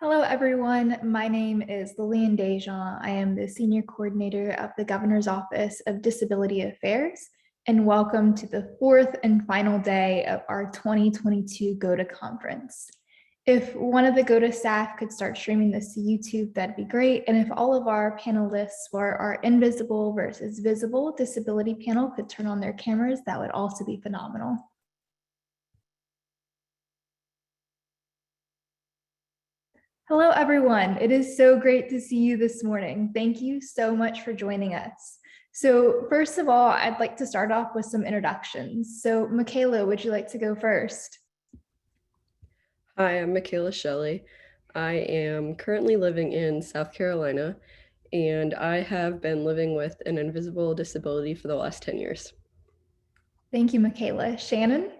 Hello, everyone. My name is Lillian Dejean. I am the Senior Coordinator of the Governor's Office of Disability Affairs, and welcome to the fourth and final day of our 2022 GOTA conference. If one of the GOTA staff could start streaming this to YouTube, that'd be great. And if all of our panelists for our Invisible versus Visible disability panel could turn on their cameras, that would also be phenomenal. Hello, everyone. It is so great to see you this morning. Thank you so much for joining us. So first of all, I'd like to start off with some introductions. So Michaela, would you like to go first? Hi, I'm Michaela Shelley. I am currently living in South Carolina, and I have been living with an invisible disability for the last 10 years. Thank you, Michaela. Shannon?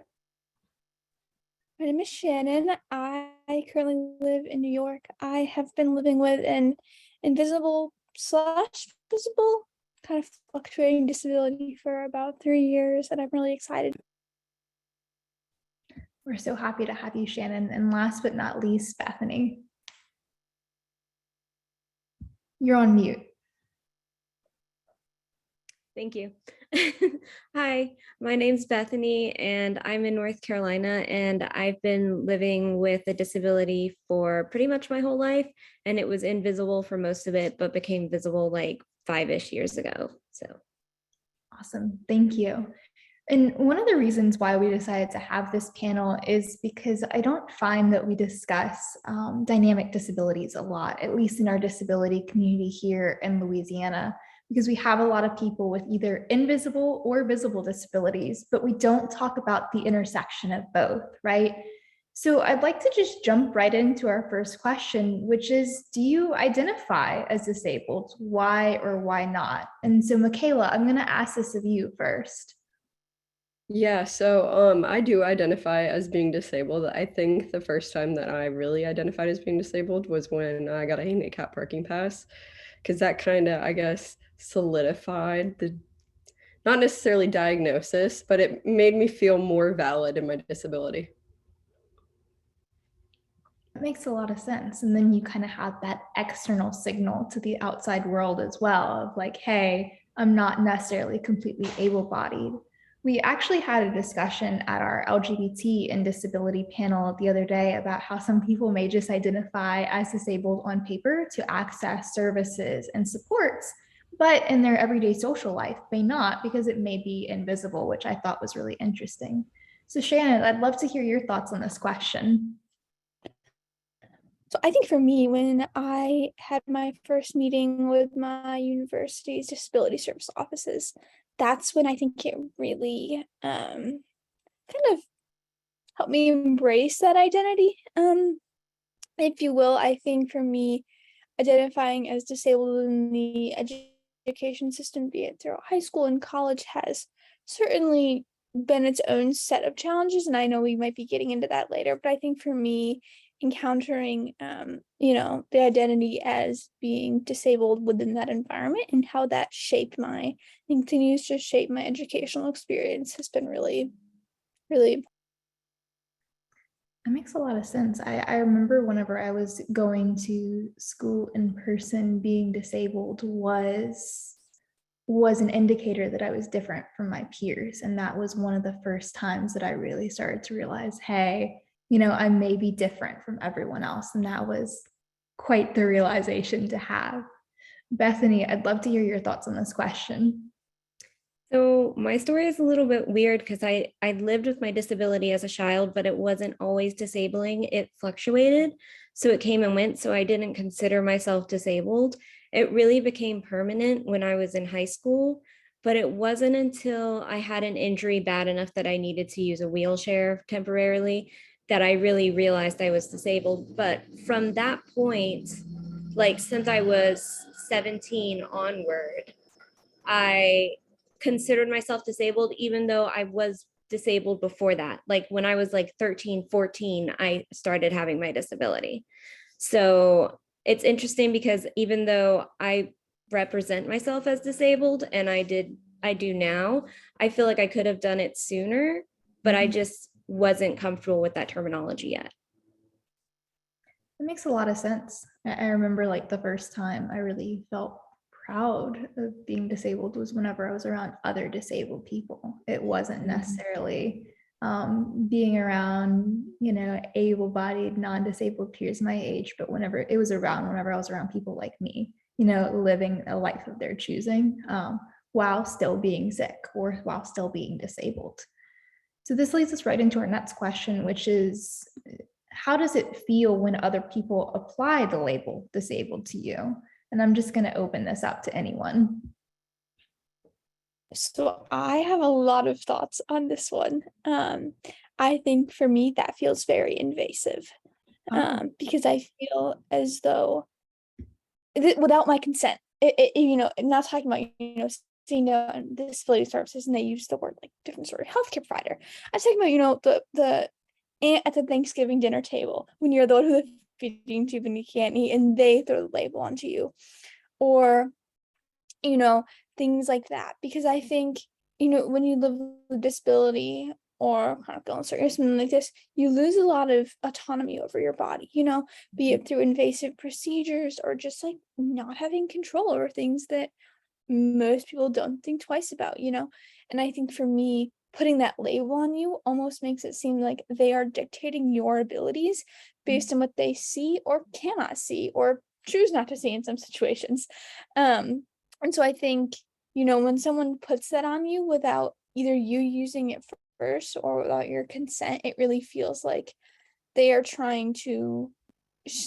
My name is Shannon. I currently live in New York. I have been living with an invisible/visible kind of fluctuating disability for about 3 years, and I'm really excited. We're so happy to have you, Shannon. And last but not least, Bethany. You're on mute. Thank you. Hi, my name's Bethany and I'm in North Carolina, and I've been living with a disability for pretty much my whole life, and it was invisible for most of it, but became visible like 5-ish years ago. So Awesome. Thank you. And one of the reasons why we decided to have this panel is because I don't find that we discuss dynamic disabilities a lot, at least in our disability community here in Louisiana, because we have a lot of people with either invisible or visible disabilities, but we don't talk about the intersection of both, right? So I'd like to just jump right into our first question, which is, do you identify as disabled? Why or why not? And so Michaela, I'm going to ask this of you first. Yeah, so I do identify as being disabled. I think the first time that I really identified as being disabled was when I got a handicap parking pass, because that kind of, I guess, solidified the, not necessarily diagnosis, but it made me feel more valid in my disability. That makes a lot of sense. And then you kind of have that external signal to the outside world as well of like, hey, I'm not necessarily completely able-bodied. We actually had a discussion at our LGBT and disability panel the other day about how some people may just identify as disabled on paper to access services and supports, but in their everyday social life may not because it may be invisible, which I thought was really interesting. So Shannon, I'd love to hear your thoughts on this question. So I think for me, when I had my first meeting with my university's disability service offices, that's when I think it really kind of helped me embrace that identity, if you will. I think for me, identifying as disabled in the education system, be it through high school and college, has certainly been its own set of challenges, and I know we might be getting into that later, but I think for me, encountering the identity as being disabled within that environment and how that shaped my continues to shape my educational experience has been really important. That makes a lot of sense. I remember whenever I was going to school in person, being disabled was an indicator that I was different from my peers. And that was one of the first times that I really started to realize, hey, I may be different from everyone else. And that was quite the realization to have. Bethany, I'd love to hear your thoughts on this question. So my story is a little bit weird because I lived with my disability as a child, but it wasn't always disabling. It fluctuated. So it came and went. So I didn't consider myself disabled. It really became permanent when I was in high school, but it wasn't until I had an injury bad enough that I needed to use a wheelchair temporarily that I really realized I was disabled. But from that point, like since I was 17 onward, I considered myself disabled, even though I was disabled before that. Like when I was like 13, 14, I started having my disability. So it's interesting because even though I represent myself as disabled and I do now, I feel like I could have done it sooner, but I just wasn't comfortable with that terminology yet. It makes a lot of sense. I remember like the first time I really felt proud of being disabled was whenever I was around other disabled people. It wasn't necessarily being around, able-bodied, non-disabled peers my age, but whenever I was around people like me, living a life of their choosing, while still being sick or while still being disabled. So this leads us right into our next question, which is, how does it feel when other people apply the label disabled to you? And I'm just going to open this up to anyone. So I have a lot of thoughts on this one. I think for me that feels very invasive, because I feel as though without my consent, I'm not talking about, seeing down disability services and they use the word like different sort of healthcare provider. I'm talking about, the aunt at the Thanksgiving dinner table when you're the one who's feeding tube and you can't eat and they throw the label onto you, or things like that. Because I think, when you live with disability or chronic illness or something like this, you lose a lot of autonomy over your body, be it through invasive procedures or just like not having control over things that most people don't think twice about, and I think for me, putting that label on you almost makes it seem like they are dictating your abilities based on what they see or cannot see or choose not to see in some situations. And so I think, when someone puts that on you without either you using it first or without your consent, it really feels like they are trying to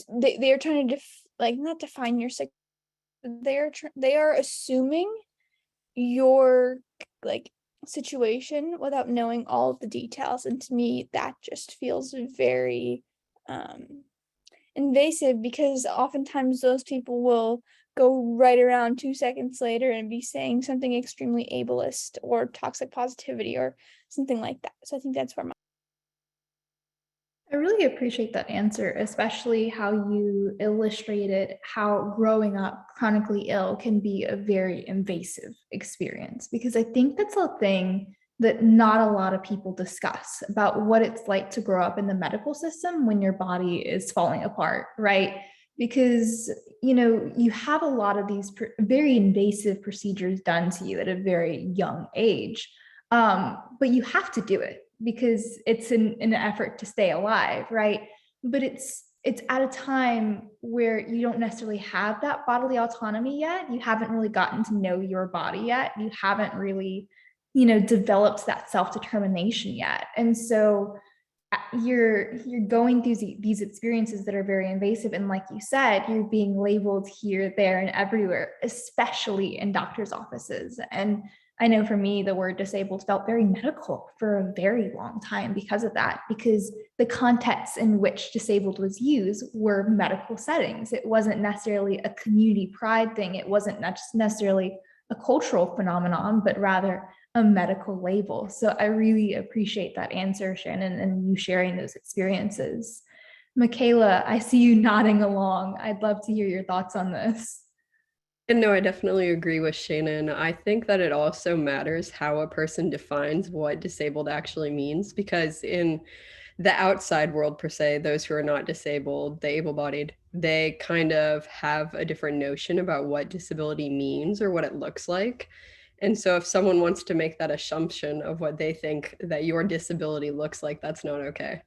they are trying to not define your sick. They are assuming your like situation without knowing all of the details, and to me that just feels very invasive, because oftentimes those people will go right around 2 seconds later and be saying something extremely ableist or toxic positivity or something like that. So I think that's where I really appreciate that answer, especially how you illustrated how growing up chronically ill can be a very invasive experience, because I think that's a thing that not a lot of people discuss about what it's like to grow up in the medical system when your body is falling apart, right? Because, you have a lot of these very invasive procedures done to you at a very young age, but you have to do it because it's an effort to stay alive, right? But it's at a time where you don't necessarily have that bodily autonomy yet. You haven't really gotten to know your body yet. You haven't really, developed that self-determination yet. And so you're going through these experiences that are very invasive. And like you said, you're being labeled here, there, and everywhere, especially in doctors' offices. And I know for me, the word disabled felt very medical for a very long time because of that, because the contexts in which disabled was used were medical settings. It wasn't necessarily a community pride thing. It wasn't necessarily a cultural phenomenon, but rather a medical label. So I really appreciate that answer, Shannon, and you sharing those experiences. Michaela, I see you nodding along. I'd love to hear your thoughts on this. And no, I definitely agree with Shannon. I think that it also matters how a person defines what disabled actually means, because in the outside world, per se, those who are not disabled, the able-bodied, they kind of have a different notion about what disability means or what it looks like. And so if someone wants to make that assumption of what they think that your disability looks like, that's not okay.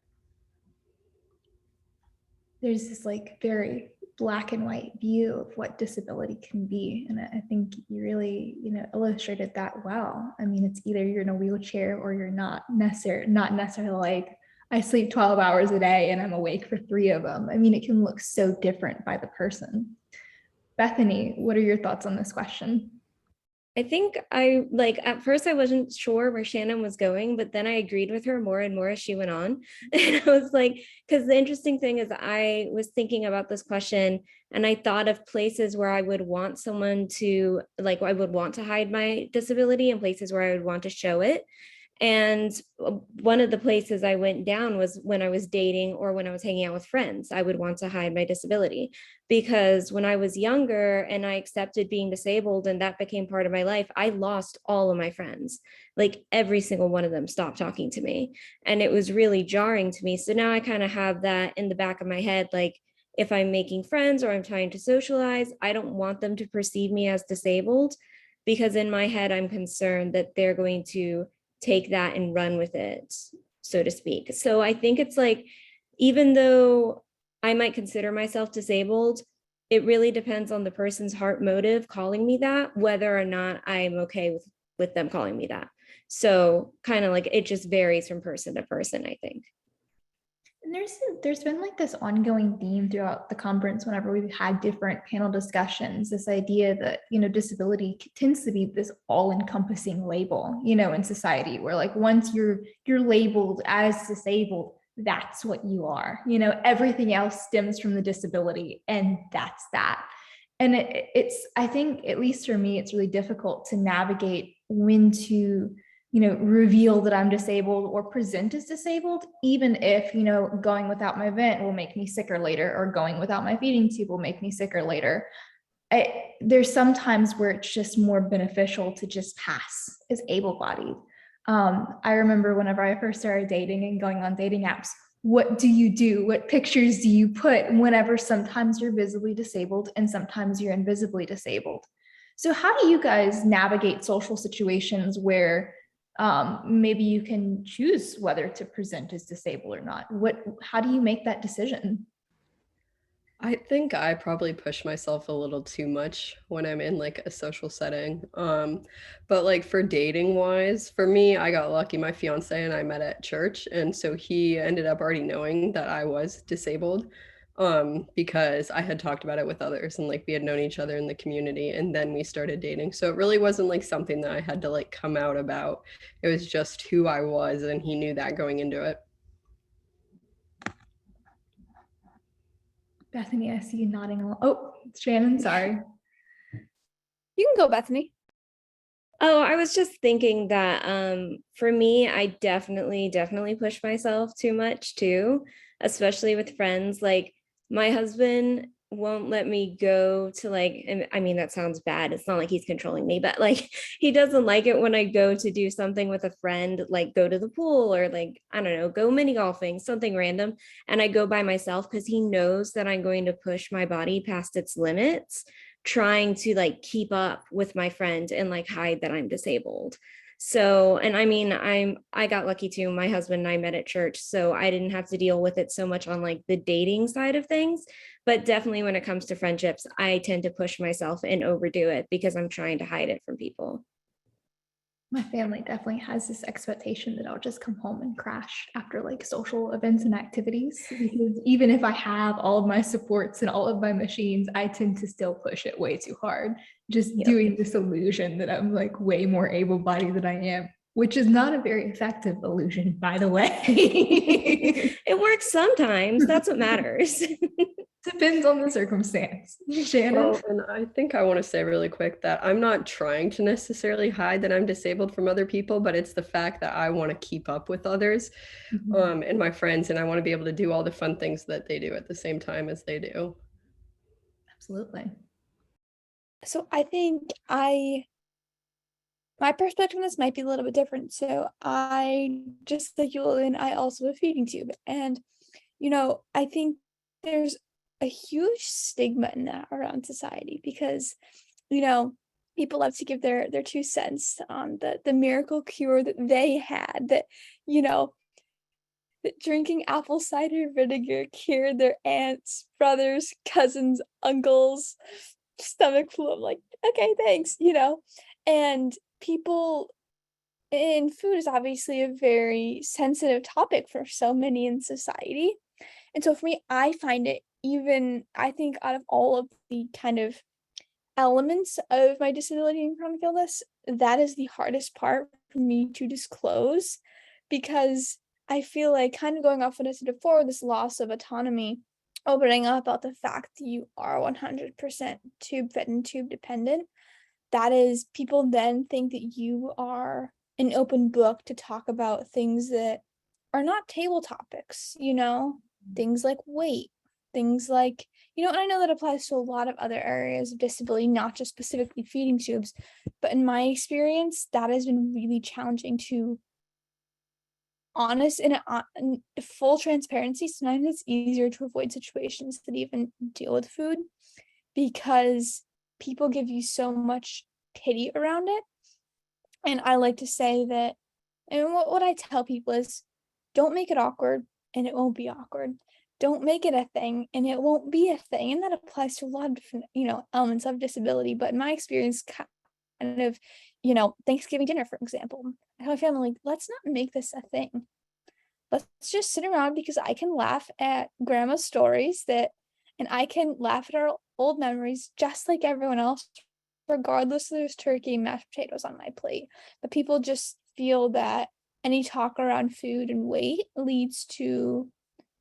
There's this like very black and white view of what disability can be. And I think you really, illustrated that well. I mean, it's either you're in a wheelchair or you're not necessarily like, I sleep 12 hours a day and I'm awake for 3 of them. I mean, it can look so different by the person. Bethany, what are your thoughts on this question? I think at first I wasn't sure where Shannon was going, but then I agreed with her more and more as she went on. And I was like, because the interesting thing is I was thinking about this question and I thought of places where I would want someone to, I would want to hide my disability and places where I would want to show it. And one of the places I went down was when I was dating or when I was hanging out with friends. I would want to hide my disability because when I was younger and I accepted being disabled and that became part of my life, I lost all of my friends. Like every single one of them stopped talking to me. And it was really jarring to me. So now I kind of have that in the back of my head, like, if I'm making friends or I'm trying to socialize, I don't want them to perceive me as disabled, because in my head, I'm concerned that they're going to take that and run with it, so to speak. So I think it's like, even though I might consider myself disabled, it really depends on the person's heart motive calling me that, whether or not I'm okay with them calling me that. So kind of like it just varies from person to person, I think. And there's been like this ongoing theme throughout the conference whenever we've had different panel discussions, this idea that, disability tends to be this all-encompassing label, in society, where like once you're labeled as disabled, that's what you are. Everything else stems from the disability, and that's that. And it's, I think, at least for me, it's really difficult to navigate when to reveal that I'm disabled or present as disabled, even if, going without my vent will make me sicker later, or going without my feeding tube will make me sicker later. There's some times where it's just more beneficial to just pass as able-bodied. I remember whenever I first started dating and going on dating apps, what do you do? What pictures do you put whenever sometimes you're visibly disabled and sometimes you're invisibly disabled? So how do you guys navigate social situations where maybe you can choose whether to present as disabled or not? How do you make that decision? I think I probably push myself a little too much when I'm in like a social setting. But like for dating wise, for me, I got lucky. My fiance and I met at church, and so he ended up already knowing that I was disabled, because I had talked about it with others, and like we had known each other in the community, and then we started dating. So it really wasn't like something that I had to like come out about. It was just who I was, and he knew that going into it. Bethany, I see you nodding along. Oh, Shannon, sorry. You can go, Bethany. Oh, I was just thinking that for me, I definitely push myself too much too, especially with friends. Like my husband won't let me go to like, and I mean, that sounds bad. It's not like he's controlling me, but like he doesn't like it when I go to do something with a friend, like go to the pool or like, I don't know, go mini golfing, something random. And I go by myself because he knows that I'm going to push my body past its limits, trying to like keep up with my friend and like hide that I'm disabled. So, and I mean, I got lucky too. My husband and I met at church, so I didn't have to deal with it so much on like the dating side of things. But definitely when it comes to friendships, I tend to push myself and overdo it because I'm trying to hide it from people. My family definitely has this expectation that I'll just come home and crash after like social events and activities, because even if I have all of my supports and all of my machines, I tend to still push it way too hard, just doing this illusion that I'm like way more able-bodied than I am, which is not a very effective illusion, by the way. It works sometimes. That's what matters. Depends on the circumstance. Shannon? Well, and I think I want to say really quick that I'm not trying to necessarily hide that I'm disabled from other people, but it's the fact that I want to keep up with others, and my friends, and I want to be able to do all the fun things that they do at the same time as they do. Absolutely. So I think my perspective on this might be a little bit different. So I just like you, and I also have a feeding tube. And, I think there's a huge stigma in that around society because, people love to give their 2 cents on the miracle cure that they had, that, that drinking apple cider vinegar cured their aunts, brothers, cousins, uncles, stomach flu. I'm like, okay, thanks, and people, and food is obviously a very sensitive topic for so many in society. And so for me, I find it, even I think out of all of the kind of elements of my disability and chronic illness, that is the hardest part for me to disclose, because I feel like, kind of going off what I said before, this loss of autonomy, opening up about the fact that you are 100% tube fed and tube dependent, that is, people then think that you are an open book to talk about things that are not table topics, things like weight, things like, and I know that applies to a lot of other areas of disability, not just specifically feeding tubes, but in my experience, that has been really challenging to honest and full transparency, sometimes it's easier to avoid situations that even deal with food because people give you so much pity around it. And I like to say that, and what I tell people is, don't make it awkward and it won't be awkward. Don't make it a thing and it won't be a thing. And that applies to a lot of different, elements of disability. But in my experience, kind of, Thanksgiving dinner, for example, I tell my family, like, let's not make this a thing. Let's just sit around because I can laugh at grandma's stories and I can laugh at our old memories just like everyone else, regardless if there's turkey and mashed potatoes on my plate. But people just feel that any talk around food and weight leads to,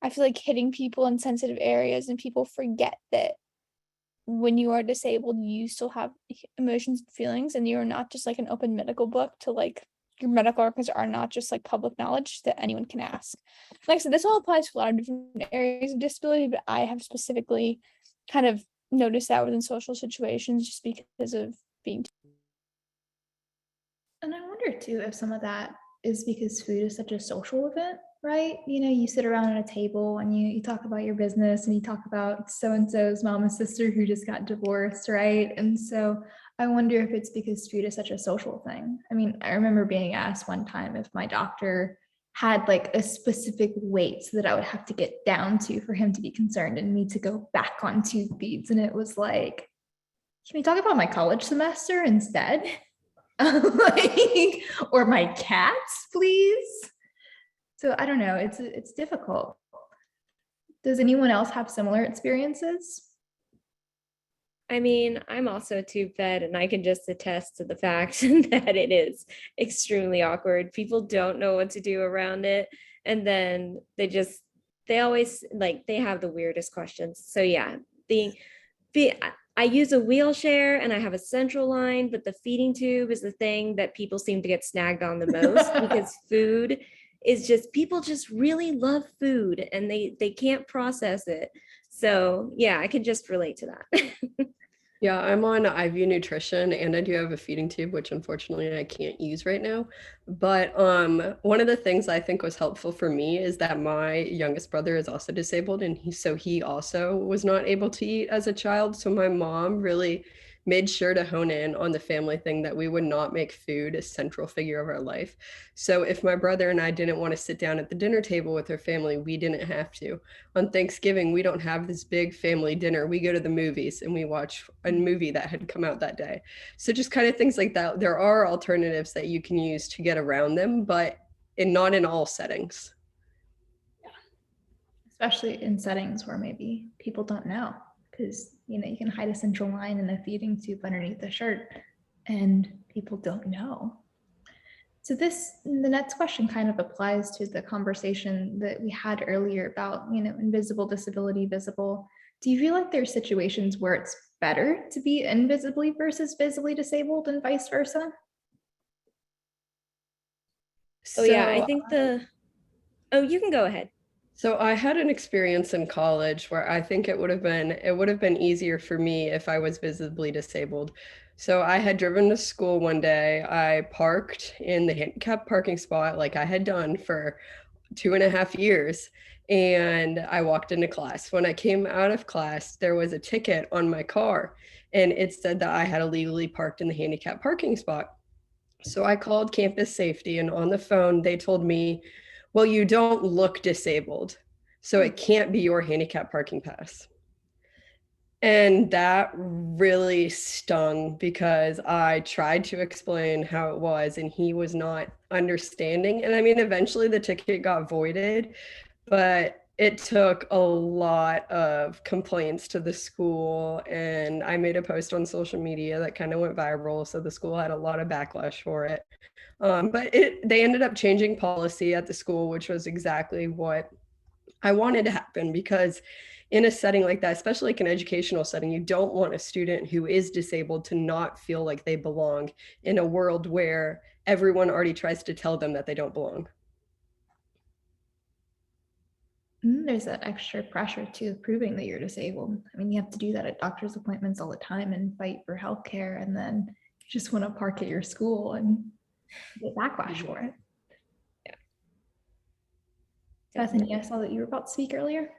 I feel like, hitting people in sensitive areas, and people forget that when you are disabled, you still have emotions and feelings, and you're not just like an open medical book to like, your medical records are not just like public knowledge that anyone can ask. Like I said, this all applies to a lot of different areas of disability, but I have specifically kind of noticed that within social situations just because of being. And I wonder too if some of that is because food is such a social event, right? You sit around at a table and you talk about your business and you talk about so-and-so's mom and sister who just got divorced, right? And so I wonder if it's because food is such a social thing. I mean, I remember being asked one time if my doctor had like a specific weight that I would have to get down to for him to be concerned and me to go back on tube feeds. And it was like, can we talk about my college semester instead? Like, or my cats, please. So I don't know, it's difficult. Does anyone else have similar experiences? I mean, I'm also tube fed, and I can just attest to the fact that it is extremely awkward. People don't know what to do around it. And then they always like, they have the weirdest questions. So yeah, I use a wheelchair and I have a central line, but the feeding tube is the thing that people seem to get snagged on the most because food is just, people just really love food and they can't process it. So yeah, I can just relate to that. Yeah, I'm on IV nutrition and I do have a feeding tube, which unfortunately I can't use right now. But one of the things I think was helpful for me is that my youngest brother is also disabled, and he also was not able to eat as a child. So my mom really made sure to hone in on the family thing, that we would not make food a central figure of our life. So if my brother and I didn't want to sit down at the dinner table with our family, we didn't have to. On Thanksgiving, we don't have this big family dinner. We go to the movies and we watch a movie that had come out that day. So just kind of things like that. There are alternatives that you can use to get around them, but not in all settings. Especially in settings where maybe people don't know, because you can hide a central line in a feeding tube underneath the shirt and people don't know. So the next question kind of applies to the conversation that we had earlier about, invisible disability, visible. Do you feel like there's situations where it's better to be invisibly versus visibly disabled and vice versa? Oh yeah, I think you can go ahead. So I had an experience in college where I think it would have been easier for me if I was visibly disabled. So I had driven to school one day. I parked in the handicap parking spot like I had done for 2.5 years. And I walked into class. When I came out of class, there was a ticket on my car and it said that I had illegally parked in the handicap parking spot. So I called campus safety, and on the phone, they told me, well, you don't look disabled, so it can't be your handicap parking pass. And that really stung because I tried to explain how it was and he was not understanding. And I mean, eventually the ticket got voided, but it took a lot of complaints to the school. And I made a post on social media that kind of went viral. So the school had a lot of backlash for it. But they ended up changing policy at the school, which was exactly what I wanted to happen, because in a setting like that, especially like an educational setting, you don't want a student who is disabled to not feel like they belong in a world where everyone already tries to tell them that they don't belong. There's that extra pressure to proving that you're disabled. I mean, you have to do that at doctor's appointments all the time and fight for healthcare, and then you just want to park at your school and get backlash for it. Bethany, I saw that you were about to speak earlier.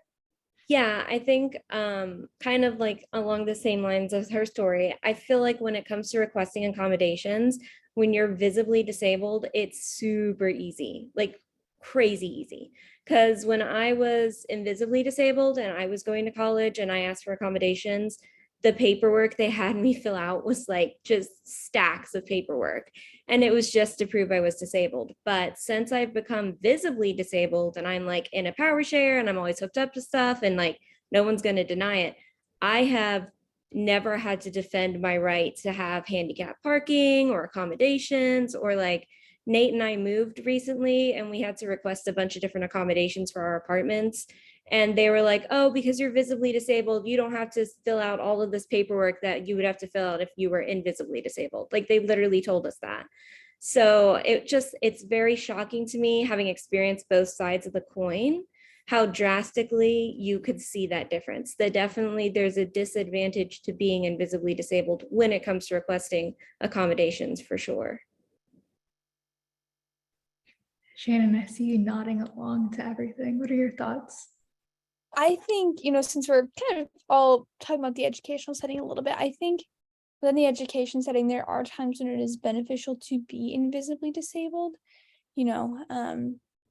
Yeah, I think kind of like along the same lines as her story, I feel like when it comes to requesting accommodations, when you're visibly disabled, it's super easy, like crazy easy. Because when I was invisibly disabled and I was going to college and I asked for accommodations, the paperwork they had me fill out was like just stacks of paperwork. And it was just to prove I was disabled. But since I've become visibly disabled and I'm like in a power share and I'm always hooked up to stuff and like no one's going to deny it, I have never had to defend my right to have handicap parking or accommodations, or like Nate and I moved recently and we had to request a bunch of different accommodations for our apartments. And they were like, oh, because you're visibly disabled, you don't have to fill out all of this paperwork that you would have to fill out if you were invisibly disabled. Like they literally told us that. So it's very shocking to me, having experienced both sides of the coin, how drastically you could see that difference. That definitely there's a disadvantage to being invisibly disabled when it comes to requesting accommodations, for sure. Shannon, I see you nodding along to everything. What are your thoughts? I think, since we're kind of all talking about the educational setting a little bit, I think within the education setting, there are times when it is beneficial to be invisibly disabled.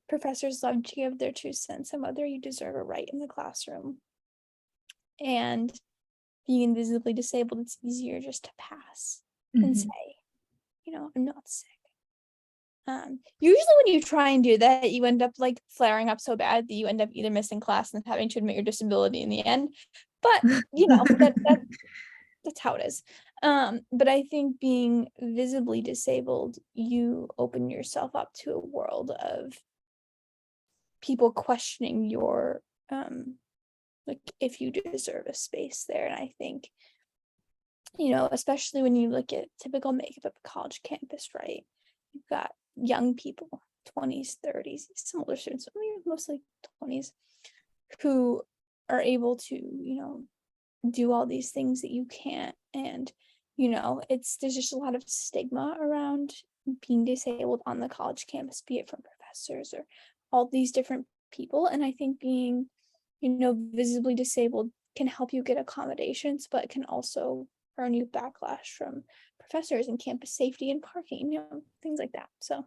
Professors love to give their 2 cents on whether you deserve a right in the classroom. And being invisibly disabled, it's easier just to pass and say, I'm not sick. Usually when you try and do that, you end up like flaring up so bad that you end up either missing class and having to admit your disability in the end. But that's how it is. But I think being visibly disabled, you open yourself up to a world of people questioning your like if you deserve a space there. And I think, especially when you look at typical makeup of a college campus, right? You've got young people, 20s, 30s, some older students, mostly 20s, who are able to, do all these things that you can't. And, there's just a lot of stigma around being disabled on the college campus, be it from professors or all these different people. And I think being, visibly disabled can help you get accommodations, but can also earn you backlash from professors and campus safety and parking, things like that. So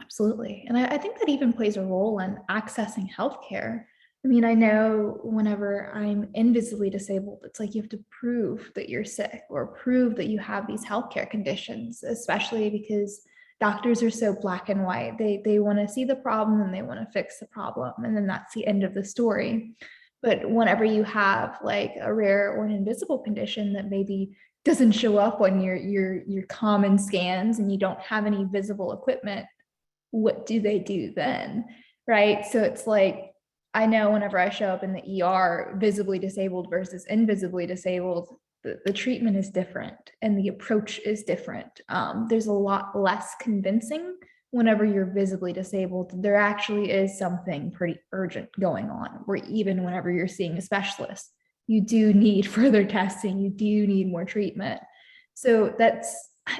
absolutely. And I think that even plays a role in accessing healthcare. I mean, I know whenever I'm invisibly disabled, it's like you have to prove that you're sick or prove that you have these healthcare conditions, especially because doctors are so black and white. They want to see the problem and they want to fix the problem. And then that's the end of the story. But whenever you have like a rare or an invisible condition that maybe doesn't show up on your common scans and you don't have any visible equipment, what do they do then? Right. So it's like, I know whenever I show up in the ER, visibly disabled versus invisibly disabled, the treatment is different and the approach is different. There's a lot less convincing whenever you're visibly disabled. There actually is something pretty urgent going on, or even whenever you're seeing a specialist, you do need further testing, you do need more treatment. So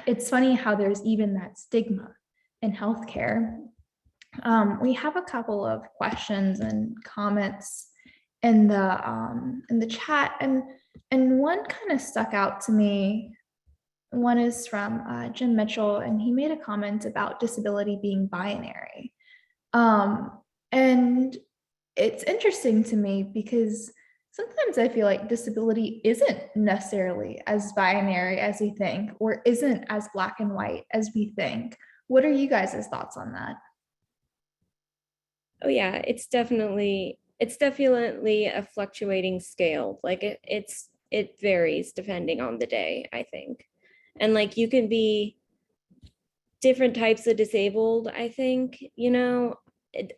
it's funny how there's even that stigma in healthcare. We have a couple of questions and comments in the chat, and one kind of stuck out to me. One is from Jim Mitchell, and he made a comment about disability being binary. And it's interesting to me because sometimes I feel like disability isn't necessarily as binary as we think, or isn't as black and white as we think. What are you guys' thoughts on that? Oh yeah, it's definitely a fluctuating scale. Like it varies depending on the day, I think. And like you can be different types of disabled, I think,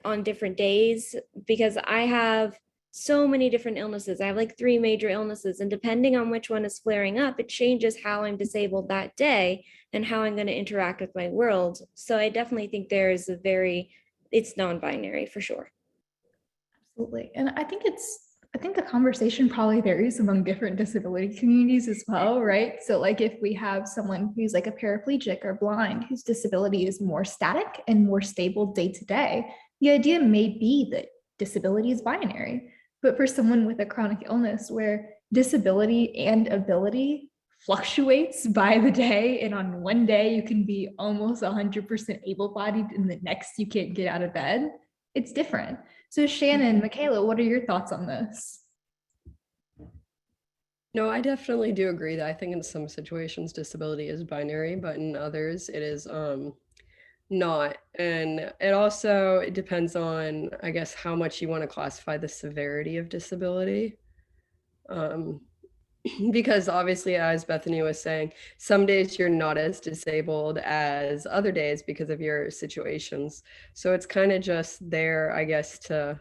on different days, because I have so many different illnesses. I have like 3 major illnesses, and depending on which one is flaring up, it changes how I'm disabled that day and how I'm going to interact with my world. So I definitely think it's non-binary for sure. Absolutely. And I think the conversation probably varies among different disability communities as well, right? So like if we have someone who's like a paraplegic or blind, whose disability is more static and more stable day to day, the idea may be that disability is binary, but for someone with a chronic illness where disability and ability fluctuates by the day, and on one day you can be almost 100% able-bodied and the next you can't get out of bed, it's different. So Shannon, Michaela, what are your thoughts on this? No, I definitely do agree that I think in some situations disability is binary, but in others it is not. And it depends on, I guess, how much you want to classify the severity of disability. Because obviously, as Bethany was saying, some days you're not as disabled as other days because of your situations. So it's kind of just there, I guess, to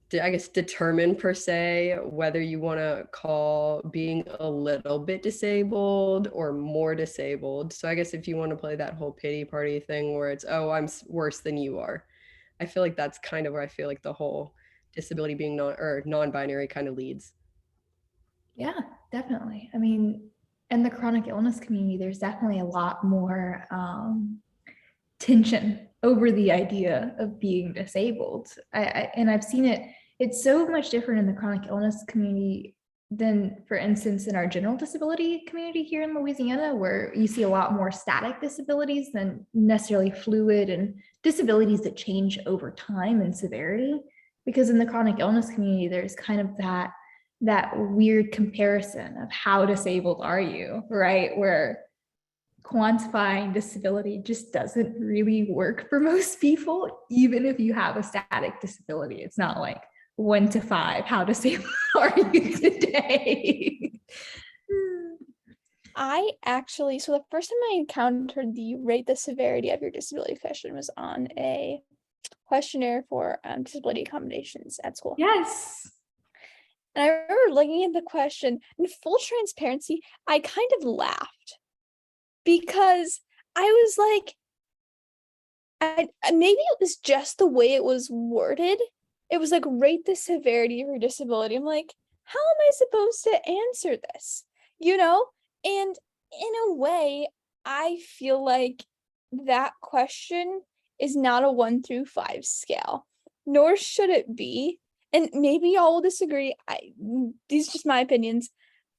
determine per se whether you want to call being a little bit disabled or more disabled. So I guess if you want to play that whole pity party thing where it's, oh, I'm worse than you are, I feel like that's kind of where I feel like the whole disability being non-binary kind of leads. Yeah, definitely. I mean, in the chronic illness community, there's definitely a lot more tension over the idea of being disabled. And I've seen it, it's so much different in the chronic illness community than, for instance, in our general disability community here in Louisiana, where you see a lot more static disabilities than necessarily fluid and disabilities that change over time and severity. Because in the chronic illness community, there's kind of that weird comparison of how disabled are you, right? Where quantifying disability just doesn't really work for most people, even if you have a static disability. It's not like 1 to 5, how disabled are you today? So the first time I encountered the rate the severity of your disability question was on a questionnaire for disability accommodations at school. Yes. And I remember looking at the question, in full transparency, I kind of laughed because I was like, maybe it was just the way it was worded. It was like, rate the severity of your disability. I'm like, how am I supposed to answer this? You know? And in a way, I feel like that question is not a 1 through 5 scale, nor should it be. And maybe y'all will disagree. These are just my opinions.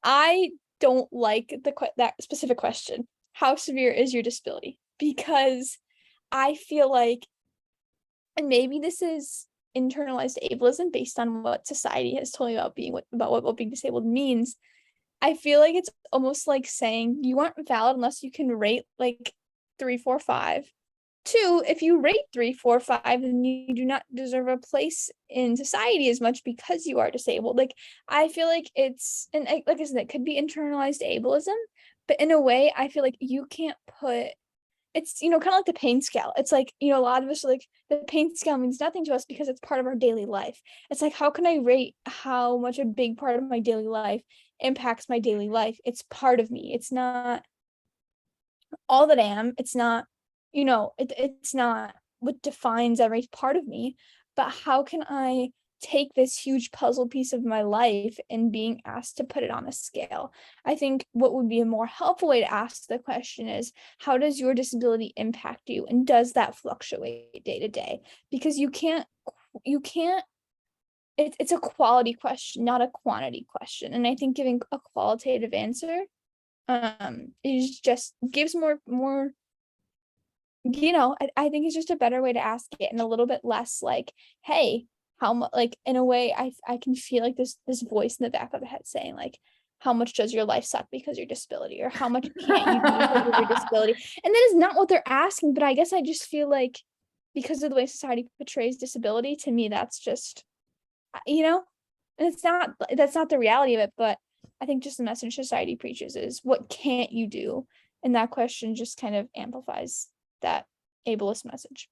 I don't like that specific question. How severe is your disability? Because I feel like, and maybe this is internalized ableism based on what society has told me about what being disabled means. I feel like it's almost like saying you aren't valid unless you can rate like 3, 4, 5. 2, if you rate 3, 4, 5, then you do not deserve a place in society as much because you are disabled. Like, I feel like it's, and like I said, it could be internalized ableism, but in a way, I feel like you can't put, it's, kind of like the pain scale. It's like, a lot of us are like, the pain scale means nothing to us because it's part of our daily life. It's like, how can I rate how much a big part of my daily life impacts my daily life? It's part of me. It's not all that I am. It's not, it's not what defines every part of me, but how can I take this huge puzzle piece of my life and being asked to put it on a scale? I think what would be a more helpful way to ask the question is, how does your disability impact you? And does that fluctuate day to day? Because you can't, it's a quality question, not a quantity question. And I think giving a qualitative answer is just gives more I think it's just a better way to ask it, and a little bit less like, hey, how much, like, in a way, I can feel like this voice in the back of the head saying like, how much does your life suck because of your disability, or how much can't you do because of your disability? And that is not what they're asking, but I guess I just feel like because of the way society portrays disability, to me, that's just, and that's not the reality of it, but I think just the message society preaches is, what can't you do? And that question just kind of amplifies that ableist message.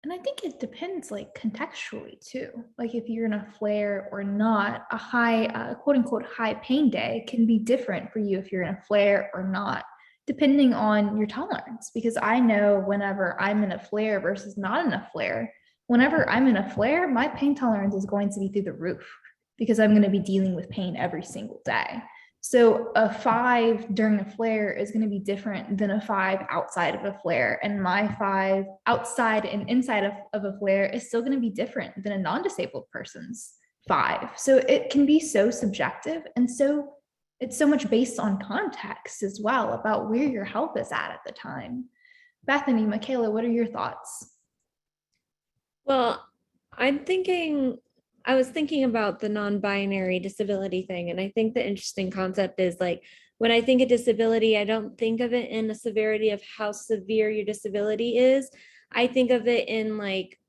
And I think it depends, like, contextually too. Like, if you're in a flare or not, a high, quote unquote, high pain day can be different for you if you're in a flare or not, depending on your tolerance. Because I know whenever I'm in a flare versus not in a flare, whenever I'm in a flare, my pain tolerance is going to be through the roof because I'm going to be dealing with pain every single day. So a 5 during a flare is going to be different than a 5 outside of a flare. And my 5 outside and inside of a flare is still going to be different than a non-disabled person's 5. So it can be so subjective. And so it's so much based on context as well about where your health is at the time. Bethany, Michaela, what are your thoughts? Well, I was thinking about the non-binary disability thing. And I think the interesting concept is like, when I think of disability, I don't think of it in the severity of how severe your disability is. I think of it in like,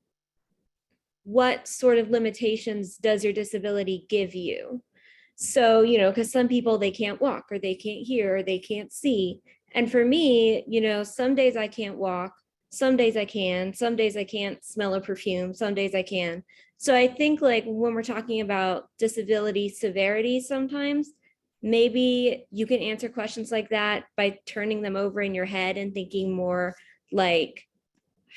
what sort of limitations does your disability give you? So, because some people, they can't walk or they can't hear or they can't see. And for me, some days I can't walk, some days I can, some days I can't smell a perfume, some days I can. So I think like when we're talking about disability severity, sometimes maybe you can answer questions like that by turning them over in your head and thinking more like,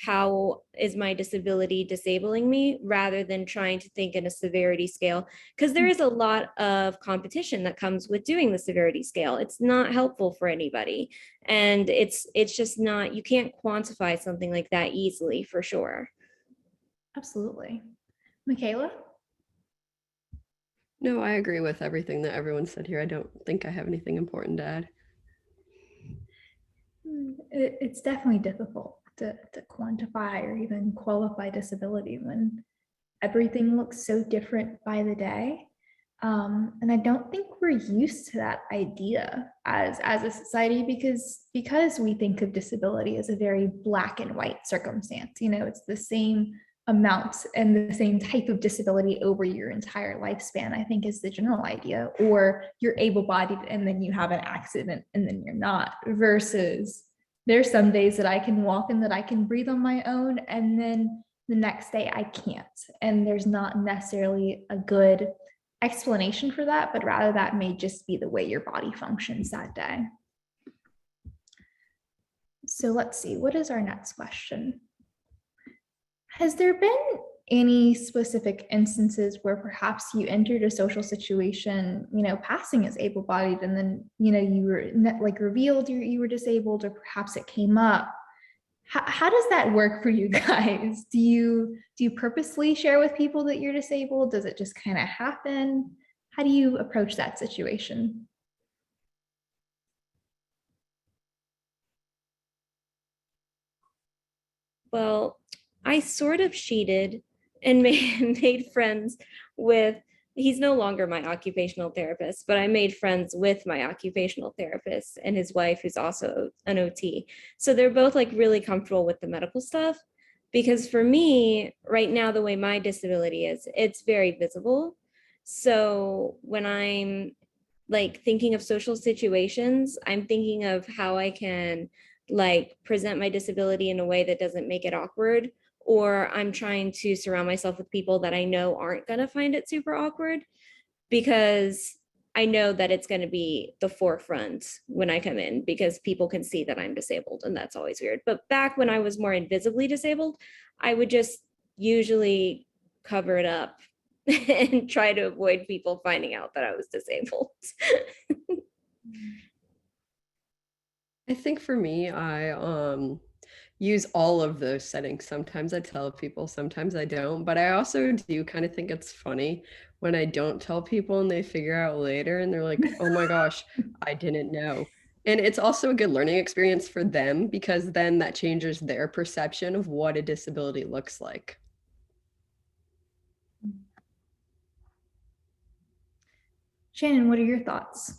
how is my disability disabling me, rather than trying to think in a severity scale, because there is a lot of competition that comes with doing the severity scale. It's not helpful for anybody, and it's just not, you can't quantify something like that easily, for sure. Absolutely. Michaela? No, I agree with everything that everyone said here. I don't think I have anything important to add. It's definitely difficult to quantify or even qualify disability when everything looks so different by the day. And I don't think we're used to that idea as a society because we think of disability as a very black and white circumstance. It's the same amount and the same type of disability over your entire lifespan, I think, is the general idea. Or you're able-bodied and then you have an accident and then you're not, versus there's some days that I can walk and that I can breathe on my own, and then the next day I can't. And there's not necessarily a good explanation for that, but rather that may just be the way your body functions that day. So let's see, what is our next question? Has there been any specific instances where perhaps you entered a social situation, passing as able-bodied, and then, you were like revealed you were disabled, or perhaps it came up? How does that work for you guys? Do you purposely share with people that you're disabled? Does it just kind of happen? How do you approach that situation? Well, I sort of cheated and made friends with, he's no longer my occupational therapist, but I made friends with my occupational therapist and his wife, who's also an OT. So they're both like really comfortable with the medical stuff. Because for me, right now, the way my disability is, it's very visible. So when I'm like thinking of social situations, I'm thinking of how I can like present my disability in a way that doesn't make it awkward, or I'm trying to surround myself with people that I know aren't going to find it super awkward, because I know that it's going to be the forefront when I come in, because people can see that I'm disabled, and that's always weird. But back when I was more invisibly disabled, I would just usually cover it up and try to avoid people finding out that I was disabled. I think for me, I use all of those settings. Sometimes I tell people, sometimes I don't, but I also do kind of think it's funny when I don't tell people and they figure out later and they're like, oh my gosh, I didn't know. And it's also a good learning experience for them, because then that changes their perception of what a disability looks like. Shannon, what are your thoughts?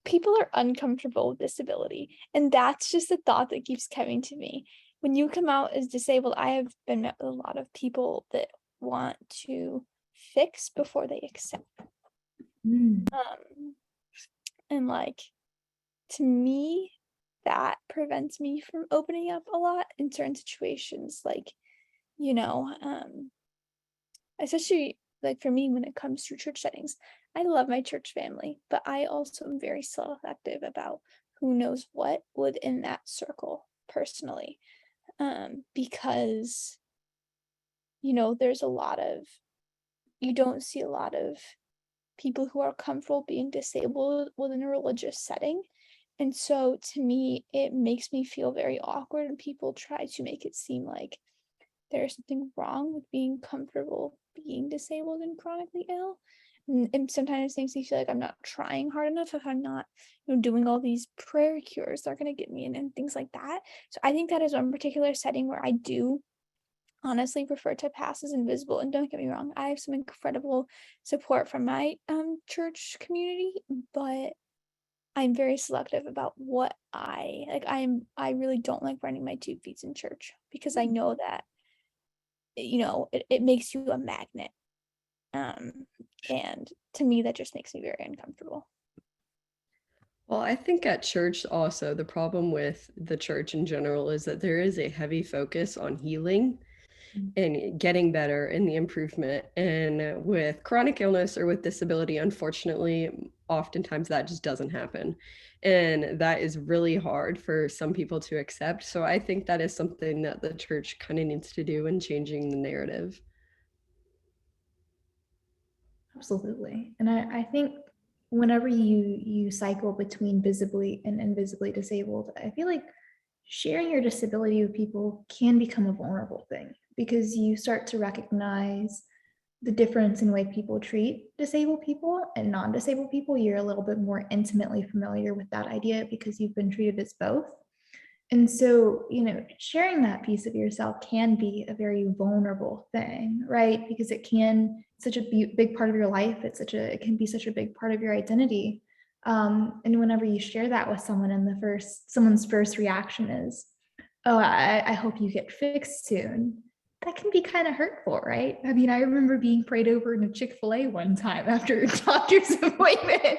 People are uncomfortable with disability, and that's just a thought that keeps coming to me. When you come out as disabled, I have been met with a lot of people that want to fix before they accept. And like, to me, that prevents me from opening up a lot in certain situations, like, especially like for me when it comes to church settings. I love my church family, but I also am very selective about who knows what within that circle personally, because there's a lot of you don't see a lot of people who are comfortable being disabled within a religious setting. And so to me, it makes me feel very awkward when people try to make it seem like there's something wrong with being comfortable being disabled and chronically ill. And sometimes it makes me feel like I'm not trying hard enough if I'm not, doing all these prayer cures that are going to get me in and things like that. So I think that is one particular setting where I do honestly prefer to pass as invisible. And don't get me wrong, I have some incredible support from my church community, but I'm very selective about what I like. I really don't like running my 2 feet in church because I know that it makes you a magnet. And to me that just makes me very uncomfortable. Well, I think at church also, the problem with the church in general is that there is a heavy focus on healing and getting better and the improvement. And with chronic illness or with disability, unfortunately, oftentimes that just doesn't happen. And that is really hard for some people to accept. So I think that is something that the church kind of needs to do in changing the narrative. Absolutely. And I think whenever you cycle between visibly and invisibly disabled, I feel like sharing your disability with people can become a vulnerable thing because you start to recognize the difference in way people treat disabled people and non-disabled people. You're a little bit more intimately familiar with that idea because you've been treated as both. And so, sharing that piece of yourself can be a very vulnerable thing, right? Because it can such a big part of your life. It can be such a big part of your identity. And whenever you share that with someone and someone's first reaction is, oh, I hope you get fixed soon. That can be kind of hurtful, right? I mean, I remember being prayed over in a Chick-fil-A one time after a doctor's appointment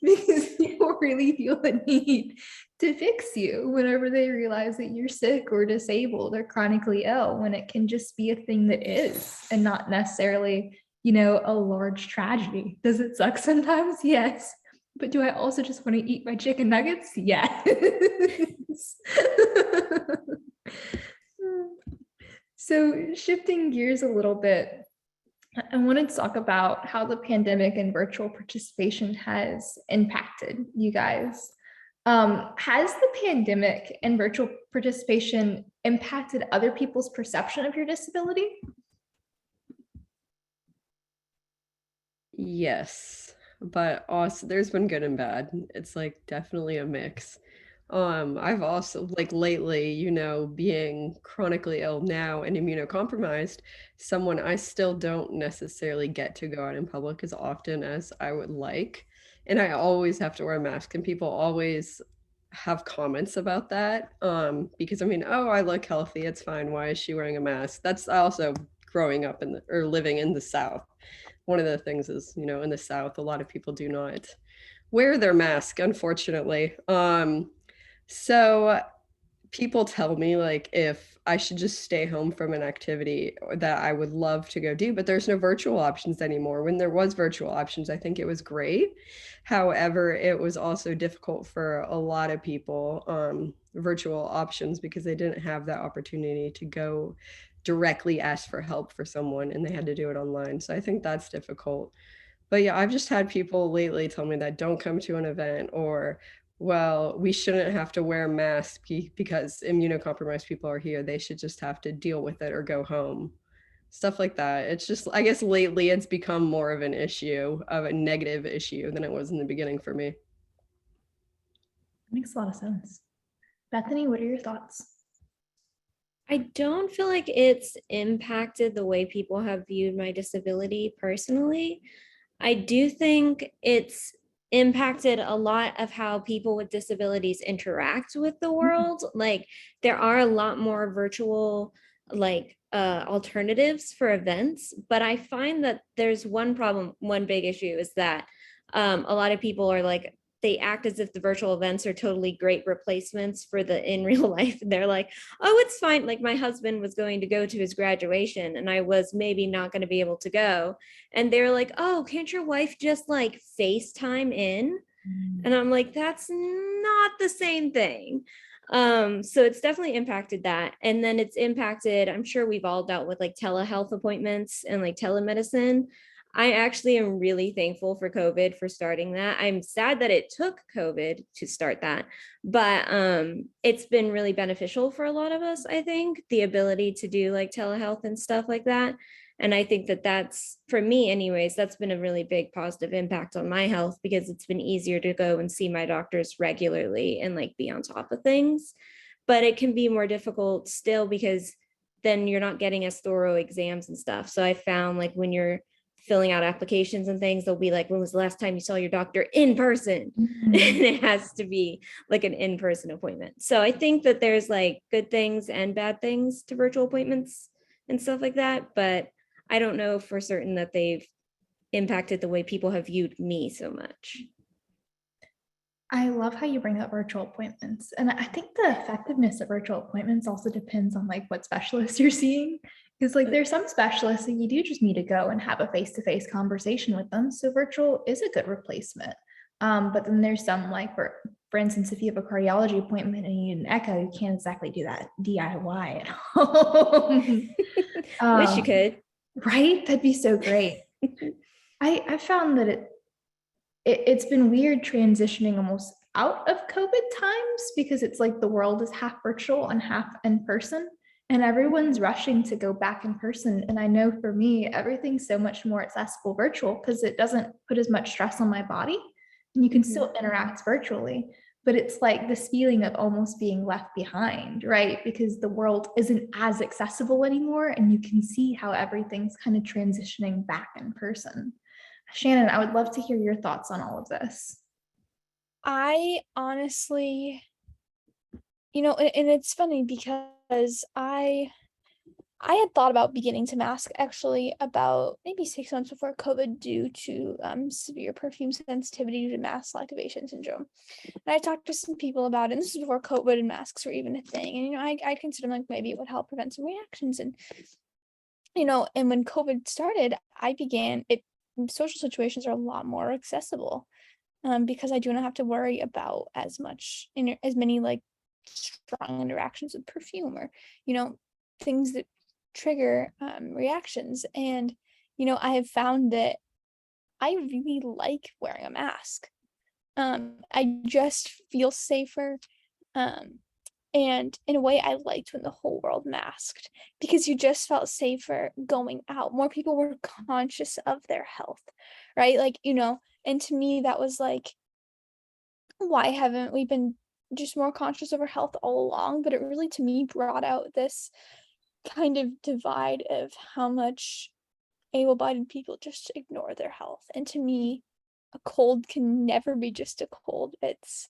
because people really feel the need to fix you whenever they realize that you're sick or disabled or chronically ill, when it can just be a thing that is and not necessarily, a large tragedy. Does it suck sometimes? Yes. But do I also just want to eat my chicken nuggets? Yes. So shifting gears a little bit, I wanted to talk about how the pandemic and virtual participation has impacted you guys. Has the pandemic and virtual participation impacted other people's perception of your disability? Yes, but also there's been good and bad. It's like definitely a mix. I've also like lately, being chronically ill now and immunocompromised, someone I still don't necessarily get to go out in public as often as I would like. And I always have to wear a mask, and people always have comments about that. Because I mean, oh, I look healthy, it's fine. Why is she wearing a mask? That's also growing up or living in the South. One of the things is, in the South, a lot of people do not wear their mask, unfortunately. So people tell me like if I should just stay home from an activity that I would love to go do, but there's no virtual options anymore. When there was virtual options, I think it was great. However, it was also difficult for a lot of people, virtual options, because they didn't have that opportunity to go directly ask for help for someone, and they had to do it online. So I think that's difficult. But yeah, I've just had people lately tell me that don't come to an event, or well, we shouldn't have to wear masks because immunocompromised people are here. They should just have to deal with it or go home. Stuff like that. It's just, I guess lately it's become more of an issue, of a negative issue, than it was in the beginning for me. Makes a lot of sense. Bethany, what are your thoughts? I don't feel like it's impacted the way people have viewed my disability personally. I do think it's impacted a lot of how people with disabilities interact with the world. Like there are a lot more virtual alternatives for events, but I find that there's one big issue is that a lot of people are like, they act as if the virtual events are totally great replacements for the in real life. They're like, oh, it's fine. Like my husband was going to go to his graduation and I was maybe not going to be able to go. And they're like, oh, can't your wife just like FaceTime in? And I'm like, that's not the same thing. So it's definitely impacted that. And then it's impacted, I'm sure we've all dealt with like telehealth appointments and like telemedicine. I actually am really thankful for COVID for starting that. I'm sad that it took COVID to start that, but it's been really beneficial for a lot of us, I think, the ability to do like telehealth and stuff like that. And I think that that's, for me anyways, that's been a really big positive impact on my health, because it's been easier to go and see my doctors regularly and like be on top of things. But it can be more difficult still, because then you're not getting as thorough exams and stuff. So I found like when you're filling out applications and things, they'll be like, when was the last time you saw your doctor in person? And it has to be like an in-person appointment. So I think that there's like good things and bad things to virtual appointments and stuff like that. But I don't know for certain that they've impacted the way people have viewed me so much. I love how you bring up virtual appointments. And I think the effectiveness of virtual appointments also depends on like what specialist you're seeing. Because like there's some specialists that you do just need to go and have a face-to-face conversation with them. So virtual is a good replacement. But then there's some like, for instance, if you have a cardiology appointment and you need an echo, you can't exactly do that DIY at home. Wish you could. Right? That'd be so great. I found that it's been weird transitioning almost out of COVID times, because it's like the world is half virtual and half in person, and everyone's rushing to go back in person. And I know for me, everything's so much more accessible virtual because it doesn't put as much stress on my body, and you can still interact virtually. But it's like this feeling of almost being left behind, right? Because the world isn't as accessible anymore, and you can see how everything's kind of transitioning back in person. Shannon, I would love to hear your thoughts on all of this. I honestly, and it's funny because I had thought about beginning to mask actually about maybe 6 months before COVID, due to severe perfume sensitivity due to mast cell activation syndrome. And I talked to some people about it, and this is before COVID and masks were even a thing. And I considered like maybe it would help prevent some reactions. And and when COVID started, social situations are a lot more accessible, because I do not have to worry about as many like strong interactions with perfume, or things that trigger reactions. And I have found that I really like wearing a mask. I just feel safer. And in a way, I liked when the whole world masked, because you just felt safer going out. More people were conscious of their health, right? Like, and to me, that was like, why haven't we been just more conscious of our health all along? But it really, to me, brought out this kind of divide of how much able-bodied people just ignore their health. And to me, a cold can never be just a cold. It's,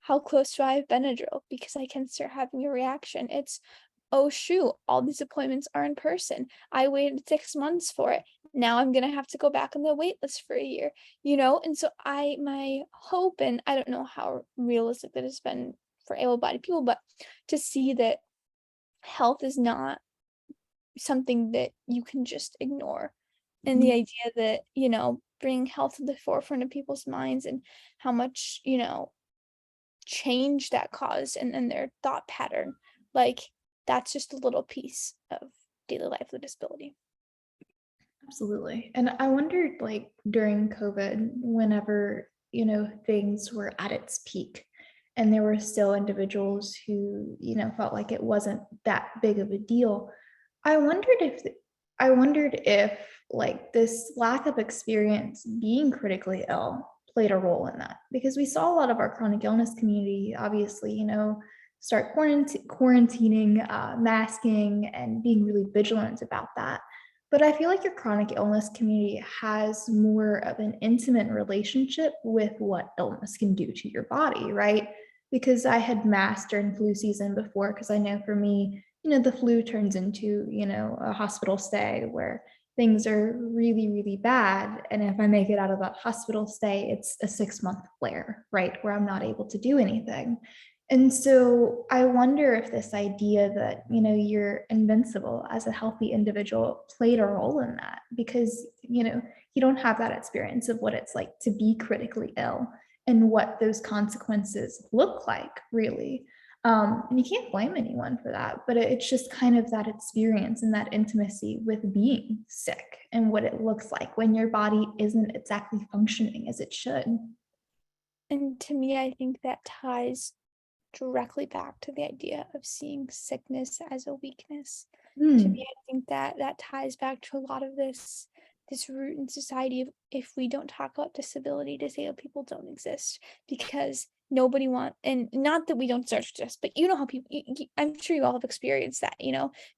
how close do I have Benadryl? Because I can start having a reaction. It's, oh shoot, all these appointments are in person. I waited 6 months for it. Now I'm gonna have to go back on the wait list for a year, And so my hope, and I don't know how realistic that has been for able-bodied people, but to see that health is not something that you can just ignore. And the idea that, bringing health to the forefront of people's minds, and how much, change that caused and their thought pattern, like that's just a little piece of daily life with disability. Absolutely. And I wondered, like during COVID, whenever things were at its peak and there were still individuals who felt like it wasn't that big of a deal, I wondered if like this lack of experience being critically ill played a role in that, because we saw a lot of our chronic illness community, obviously, start quarantining, masking, and being really vigilant about that. But I feel like your chronic illness community has more of an intimate relationship with what illness can do to your body, right? Because I had masked during flu season before, because I know for me, the flu turns into, a hospital stay where things are really, really bad. And if I make it out of that hospital stay, it's a 6-month flare, right? Where I'm not able to do anything. And so I wonder if this idea that, you're invincible as a healthy individual played a role in that, because, you don't have that experience of what it's like to be critically ill and what those consequences look like, really. And you can't blame anyone for that, but it's just kind of that experience and that intimacy with being sick and what it looks like when your body isn't exactly functioning as it should. And to me, I think that ties directly back to the idea of seeing sickness as a weakness. To me, I think that that ties back to a lot of this root in society of, if we don't talk about disability, disabled people don't exist, because nobody and not that we don't start to exist, but you know how people, I'm sure you all have experienced that,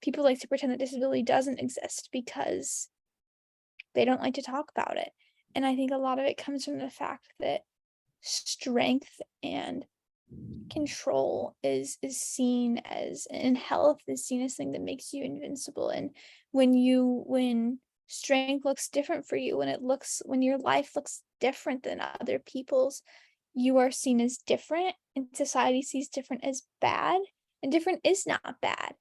people like to pretend that disability doesn't exist because they don't like to talk about it. And I think a lot of it comes from the fact that strength and control is seen as, and health is seen as something that makes you invincible. And when strength looks different for you, when your life looks different than other people's, you are seen as different, and society sees different as bad. And different is not bad.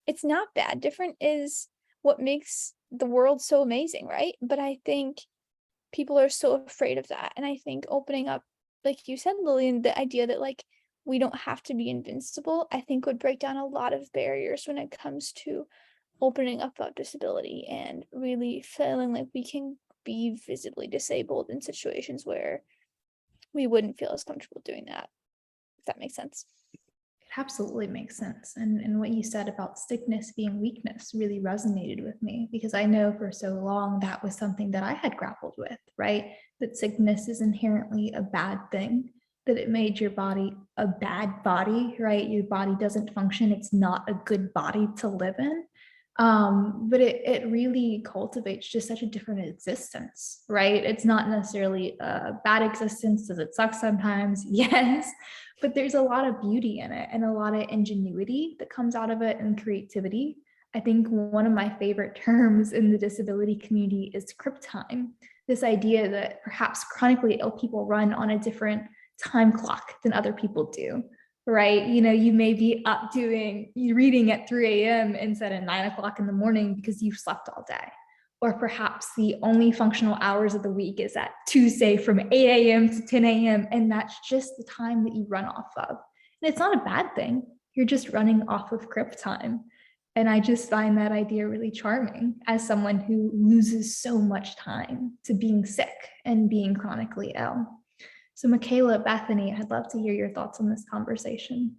It's not bad. Different is what makes the world so amazing, right? But I think people are so afraid of that. And I think opening up, like you said, Lillian, the idea that like we don't have to be invincible, I think would break down a lot of barriers when it comes to opening up about disability and really feeling like we can be visibly disabled in situations where we wouldn't feel as comfortable doing that, if that makes sense. It absolutely makes sense. And what you said about sickness being weakness really resonated with me, because I know for so long that was something that I had grappled with, right? That sickness is inherently a bad thing, that it made your body a bad body, right? Your body doesn't function. It's not a good body to live in. But it really cultivates just such a different existence, right? It's not necessarily a bad existence. Does it suck sometimes? Yes, but there's a lot of beauty in it and a lot of ingenuity that comes out of it, and creativity. I think one of my favorite terms in the disability community is Cryptime. This idea that perhaps chronically ill people run on a different time clock than other people do. Right? You may be up reading at 3 a.m. instead of 9 o'clock in the morning because you've slept all day. Or perhaps the only functional hours of the week is at Tuesday from 8 a.m. to 10 a.m. And that's just the time that you run off of. And it's not a bad thing. You're just running off of Cryptime. And I just find that idea really charming as someone who loses so much time to being sick and being chronically ill. So Michaela, Bethany, I'd love to hear your thoughts on this conversation.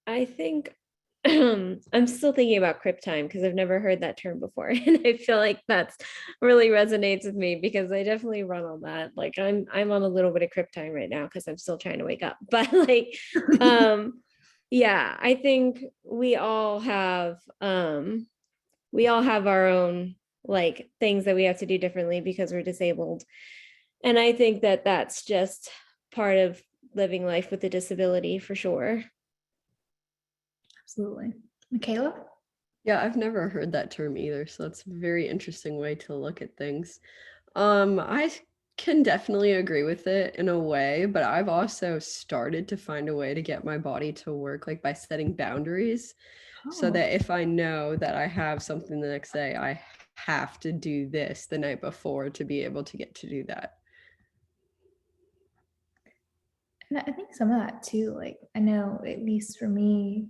I think I'm still thinking about Cryptime because I've never heard that term before. And I feel like that's really resonates with me because I definitely run on that. Like I'm on a little bit of Cryptime right now because I'm still trying to wake up. But like, yeah, I think we all have our own like things that we have to do differently because we're disabled. And I think that that's just part of living life with a disability for sure. Absolutely. Michaela? Yeah, I've never heard that term either, so that's a very interesting way to look at things. I can definitely agree with it in a way, but I've also started to find a way to get my body to work, like by setting boundaries, so that if I know that I have something the next day, I have to do this the night before to be able to get to do that. And I think some of that too, like I know at least for me,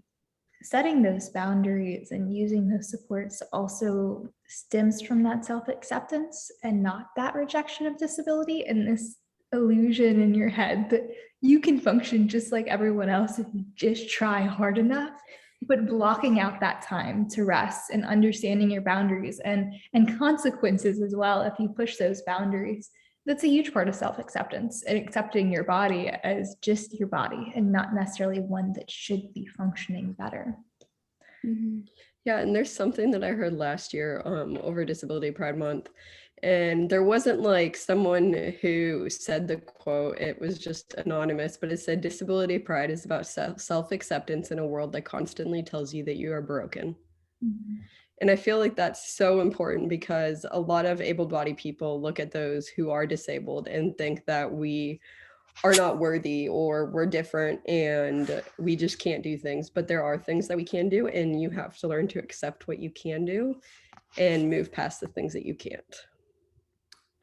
setting those boundaries and using those supports also stems from that self-acceptance and not that rejection of disability and this illusion in your head that you can function just like everyone else if you just try hard enough. But blocking out that time to rest and understanding your boundaries and consequences as well if you push those boundaries, that's a huge part of self-acceptance and accepting your body as just your body and not necessarily one that should be functioning better. Mm-hmm. Yeah, and there's something that I heard last year over Disability Pride Month, and there wasn't like someone who said the quote, it was just anonymous, but it said disability pride is about self-acceptance in a world that constantly tells you that you are broken. Mm-hmm. And I feel like that's so important because a lot of able-bodied people look at those who are disabled and think that we are not worthy or we're different and we just can't do things. But there are things that we can do, and you have to learn to accept what you can do and move past the things that you can't.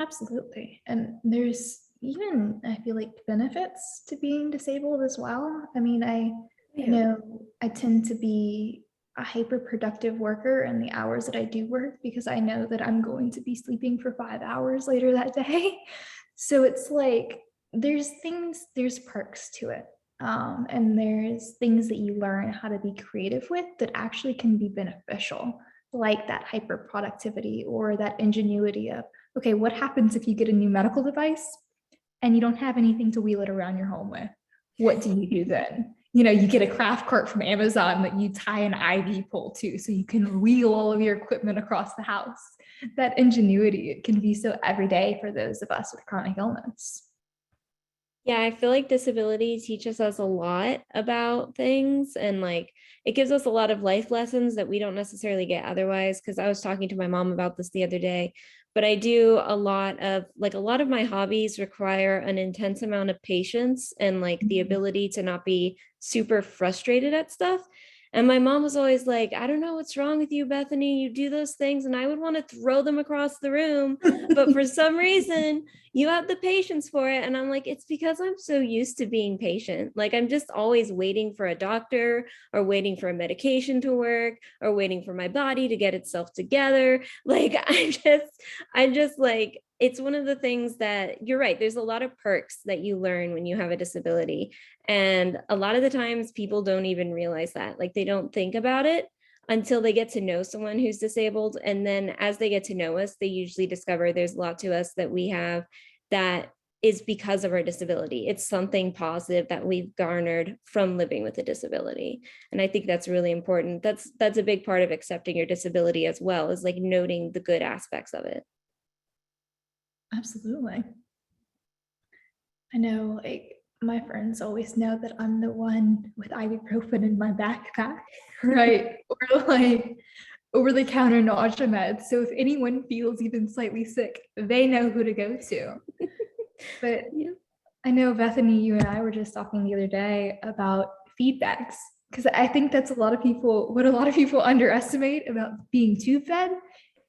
Absolutely. And there's, even I feel like benefits to being disabled as well. I mean, I know I tend to be a hyper productive worker in the hours that I do work because I know that I'm going to be sleeping for 5 hours later that day. So it's like there's perks to it. And there's things that you learn how to be creative with that actually can be beneficial, like that hyper productivity or that ingenuity of, okay, what happens if you get a new medical device and you don't have anything to wheel it around your home with? What do you do then? You know, you get a craft cart from Amazon that you tie an IV pole to so you can wheel all of your equipment across the house. That ingenuity, it can be so everyday for those of us with chronic illness. Yeah, I feel like disability teaches us a lot about things, and like it gives us a lot of life lessons that we don't necessarily get otherwise. Because I was talking to my mom about this the other day, but I do a lot of my hobbies require an intense amount of patience and like the ability to not be super frustrated at stuff. And my mom was always like, I don't know what's wrong with you, Bethany. You do those things, and I would want to throw them across the room. But for some reason, you have the patience for it. And I'm like, it's because I'm so used to being patient. Like I'm just always waiting for a doctor or waiting for a medication to work or waiting for my body to get itself together. Like I just like, it's one of the things that you're right. There's a lot of perks that you learn when you have a disability. And a lot of the times people don't even realize that, like they don't think about it until they get to know someone who's disabled. And then as they get to know us, they usually discover there's a lot to us that we have that is because of our disability. It's something positive that we've garnered from living with a disability. And I think that's really important. That's a big part of accepting your disability as well, is like noting the good aspects of it. Absolutely. I know, like, my friends always know that I'm the one with ibuprofen in my backpack, right? Or like over-the-counter nausea meds. So if anyone feels even slightly sick, they know who to go to. But Yeah. I know, Bethany, you and I were just talking the other day about feedbacks, because I think that's what a lot of people underestimate about being tube fed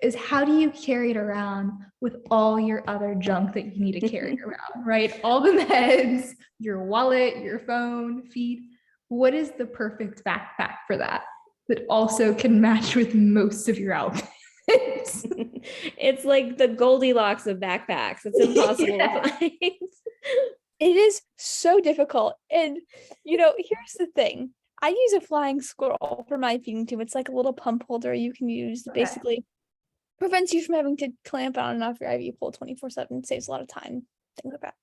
is how do you carry it around with all your other junk that you need to carry around, right? All the meds, your wallet, your phone, feed. What is the perfect backpack for that also can match with most of your outfits? It's like the Goldilocks of backpacks. It's impossible to find. It is so difficult. And, here's the thing. I use a flying squirrel for my feeding tube. It's like a little pump holder you can use. Okay. Basically prevents you from having to clamp on and off your IV pole 24/7, saves a lot of time, things like that.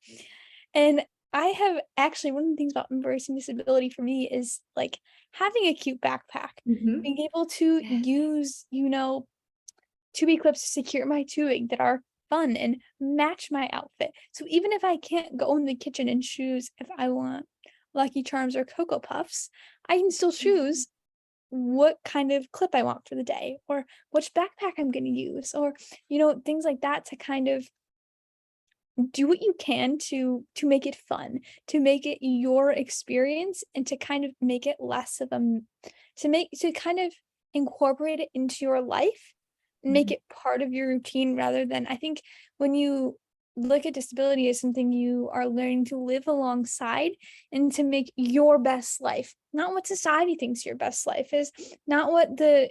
And I have actually, one of the things about embracing disability for me is like having a cute backpack, being able to use, tubing clips to secure my tubing that are fun and match my outfit. So even if I can't go in the kitchen and choose if I want Lucky Charms or Cocoa Puffs, I can still choose what kind of clip I want for the day or which backpack I'm going to use, or things like that, to kind of do what you can to make it fun, to make it your experience, and to kind of make it less of to kind of incorporate it into your life, make it part of your routine, rather than, I think when you look at disability as something you are learning to live alongside and to make your best life, not what society thinks your best life is, not what the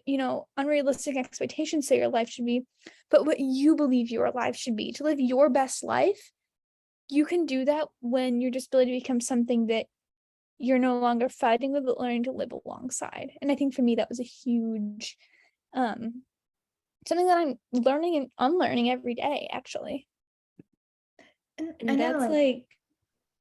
unrealistic expectations say your life should be, but what you believe your life should be, to live your best life. You can do that when your disability becomes something that you're no longer fighting with, but learning to live alongside. And I think for me that was a huge something that I'm learning and unlearning every day, actually. And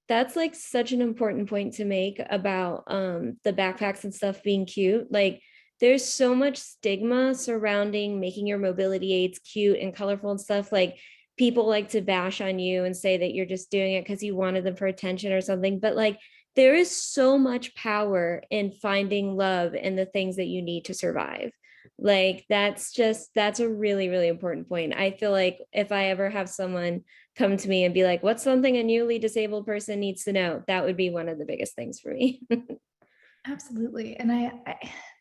that's like such an important point to make about the backpacks and stuff being cute. Like there's so much stigma surrounding making your mobility aids cute and colorful and stuff. Like people like to bash on you and say that you're just doing it because you wanted them for attention or something. But like there is so much power in finding love in the things that you need to survive. Like that's a really, really important point. I feel like if I ever have someone come to me and be like, what's something a newly disabled person needs to know, that would be one of the biggest things for me. Absolutely. And I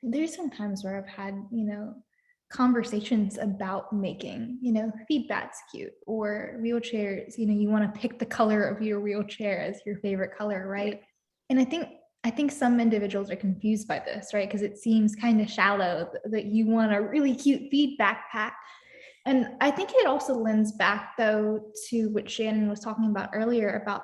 there's some times where I've had, conversations about making, feedback's cute, or wheelchairs, you want to pick the color of your wheelchair as your favorite color, right? And I think some individuals are confused by this, right? Because it seems kind of shallow that you want a really cute feedback pack. And I think it also lends back, though, to what Shannon was talking about earlier about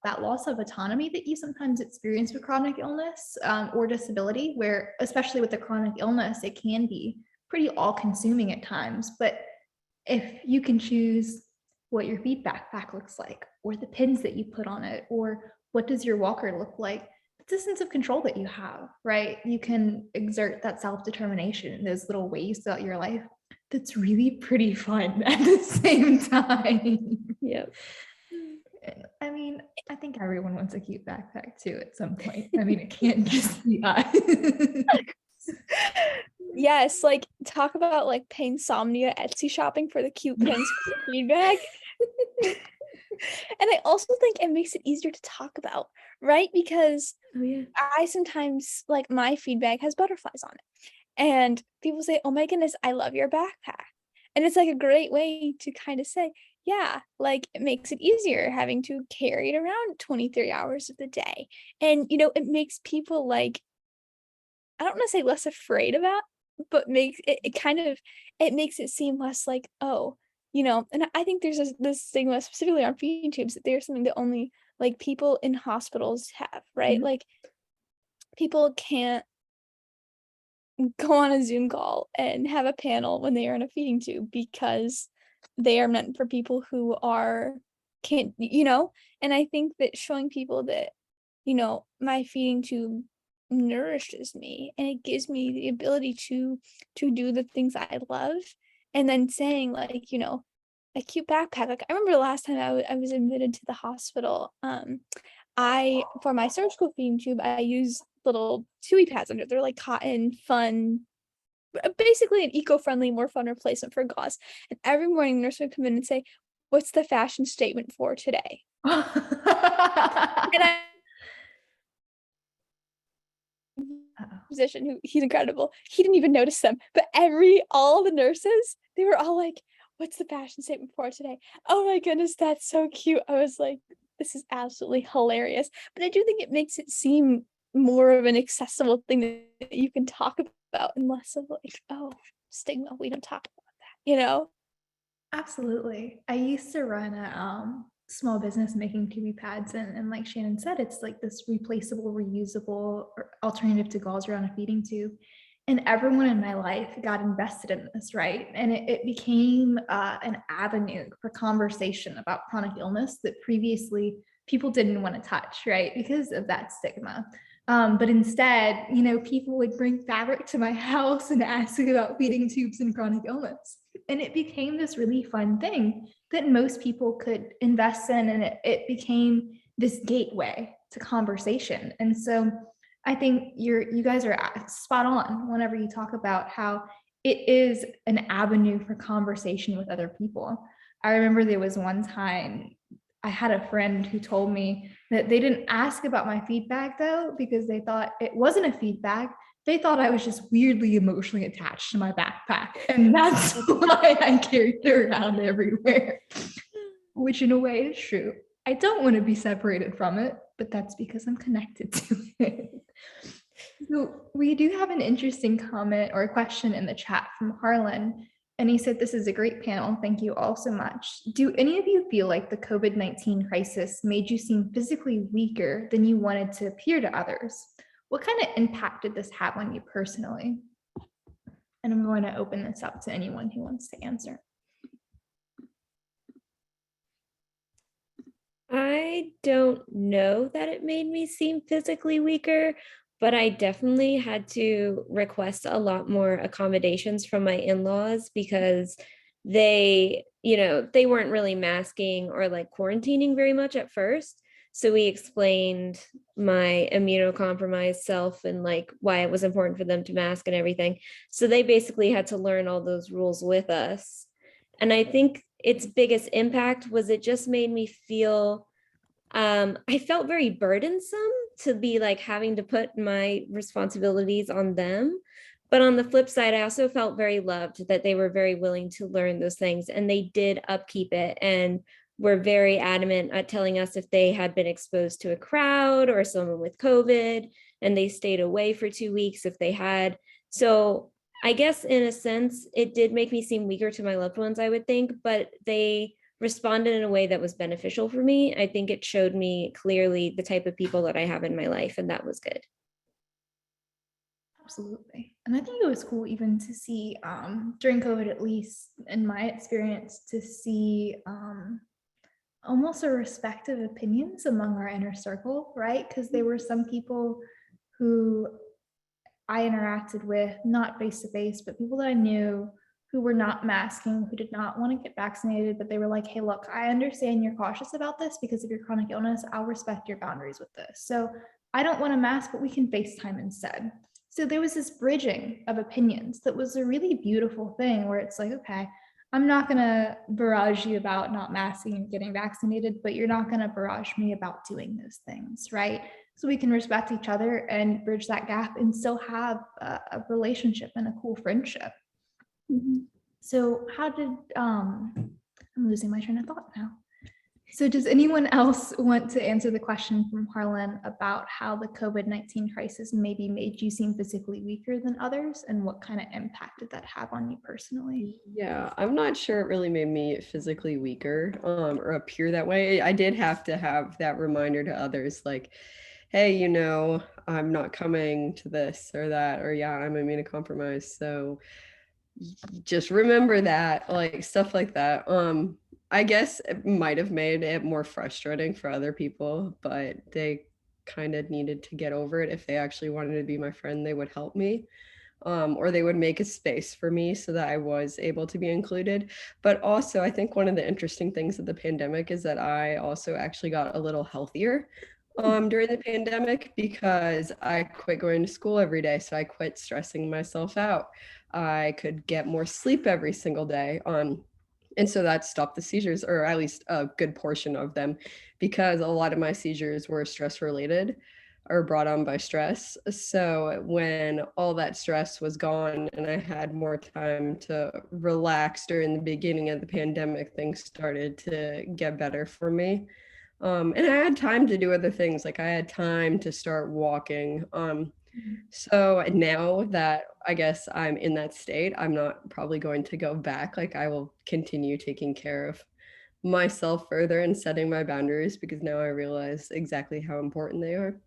that loss of autonomy that you sometimes experience with chronic illness or disability, where, especially with the chronic illness, it can be pretty all-consuming at times. But if you can choose what your feedback pack looks like, or the pins that you put on it, or what does your walker look like, it's a sense of control that you have, right? You can exert that self-determination in those little ways throughout your life. That's really pretty fun at the same time. Yep. I mean, I think everyone wants a cute backpack too at some point. I mean, it can't just be us. Yes, like talk about like Painsomnia Etsy shopping for the cute pins for the feedback. And I also think it makes it easier to talk about, right? Because I sometimes, like, my feedback has butterflies on it. And people say, oh my goodness, I love your backpack. And it's like a great way to kind of say, yeah, like it makes it easier having to carry it around 23 hours of the day. And, it makes people like, I don't want to say less afraid about, but makes it makes it seem less like, oh, and I think there's this stigma specifically on feeding tubes that they're something that only like people in hospitals have, right? Mm-hmm. Like people can't go on a Zoom call and have a panel when they are in a feeding tube because they are meant for people who can't, and I think that showing people that, my feeding tube nourishes me and it gives me the ability to do the things I love, and then saying like, a cute backpack. Like I remember the last time I was admitted to the hospital, I for my surgical feeding tube I use little chewy pads under. They're like cotton, fun, basically an eco-friendly, more fun replacement for gauze. And every morning the nurse would come in and say, what's the fashion statement for today? And I physician who he's incredible. He didn't even notice them. But all the nurses, they were all like, what's the fashion statement for today? Oh my goodness, that's so cute. I was like, this is absolutely hilarious. But I do think it makes it seem more of an accessible thing that you can talk about and less of like, oh, stigma, we don't talk about that, Absolutely. I used to run a small business making TV pads, and like Shannon said, it's like this replaceable, reusable alternative to gauze around a feeding tube. And everyone in my life got invested in this, right? And it became an avenue for conversation about chronic illness that previously people didn't want to touch, right? Because of that stigma. But instead, people would bring fabric to my house and ask about feeding tubes and chronic illness. And it became this really fun thing that most people could invest in. And it became this gateway to conversation. And so I think you guys are spot on whenever you talk about how it is an avenue for conversation with other people. I remember there was one time I had a friend who told me that they didn't ask about my feedback though, because they thought it wasn't a feedback. They thought I was just weirdly emotionally attached to my backpack. And that's why I carried it around everywhere, which in a way is true. I don't want to be separated from it, but that's because I'm connected to it. So we do have an interesting comment or a question in the chat from Harlan. And he said, this is a great panel. Thank you all so much. Do any of you feel like the COVID-19 crisis made you seem physically weaker than you wanted to appear to others? What kind of impact did this have on you personally? And I'm going to open this up to anyone who wants to answer. I don't know that it made me seem physically weaker, but I definitely had to request a lot more accommodations from my in-laws because they weren't really masking or like quarantining very much at first. So we explained my immunocompromised self and like why it was important for them to mask and everything. So they basically had to learn all those rules with us. And I think its biggest impact was it just made me feel, I felt very burdensome to be like having to put my responsibilities on them. But on the flip side, I also felt very loved that they were very willing to learn those things, and they did upkeep it and were very adamant at telling us if they had been exposed to a crowd or someone with COVID, and they stayed away for 2 weeks if they had. So I guess in a sense, it did make me seem weaker to my loved ones, I would think, but they responded in a way that was beneficial for me. I think it showed me clearly the type of people that I have in my life, and that was good. Absolutely. And I think it was cool even to see during COVID, at least in my experience, to see almost a respect of opinions among our inner circle, right? Because there were some people who I interacted with, not face to face, but people that I knew who were not masking, who did not want to get vaccinated, but they were like, hey, look, I understand you're cautious about this because of your chronic illness. I'll respect your boundaries with this. So I don't want to mask, but we can FaceTime instead. So there was this bridging of opinions that was a really beautiful thing where it's like, okay, I'm not going to barrage you about not masking and getting vaccinated, but you're not going to barrage me about doing those things, right? So we can respect each other and bridge that gap and still have a relationship and a cool friendship. Mm-hmm. So how did, I'm losing my train of thought now. So does anyone else want to answer the question from Harlan about how the COVID-19 crisis maybe made you seem physically weaker than others, and what kind of impact did that have on you personally? Yeah, I'm not sure it really made me physically weaker or appear that way. I did have to have that reminder to others like, hey, you know, I'm not coming to this or that, or yeah, I'm immunocompromised. So just remember that, like stuff like that. I guess it might have made it more frustrating for other people, but they kind of needed to get over it. If they actually wanted to be my friend, they would help me. Or they would make a space for me so that I was able to be included. But also, I think one of the interesting things of the pandemic is that I also actually got a little healthier during the pandemic because I quit going to school every day. So I quit stressing myself out. I could get more sleep every single day. And so that stopped the seizures, or at least a good portion of them, because a lot of my seizures were stress related or brought on by stress. So when all that stress was gone and I had more time to relax during the beginning of the pandemic, things started to get better for me. And I had time to do other things. Like I had time to start walking. So now that I guess I'm in that state, I'm not probably going to go back. Like I will continue taking care of myself further and setting my boundaries because now I realize exactly how important they are.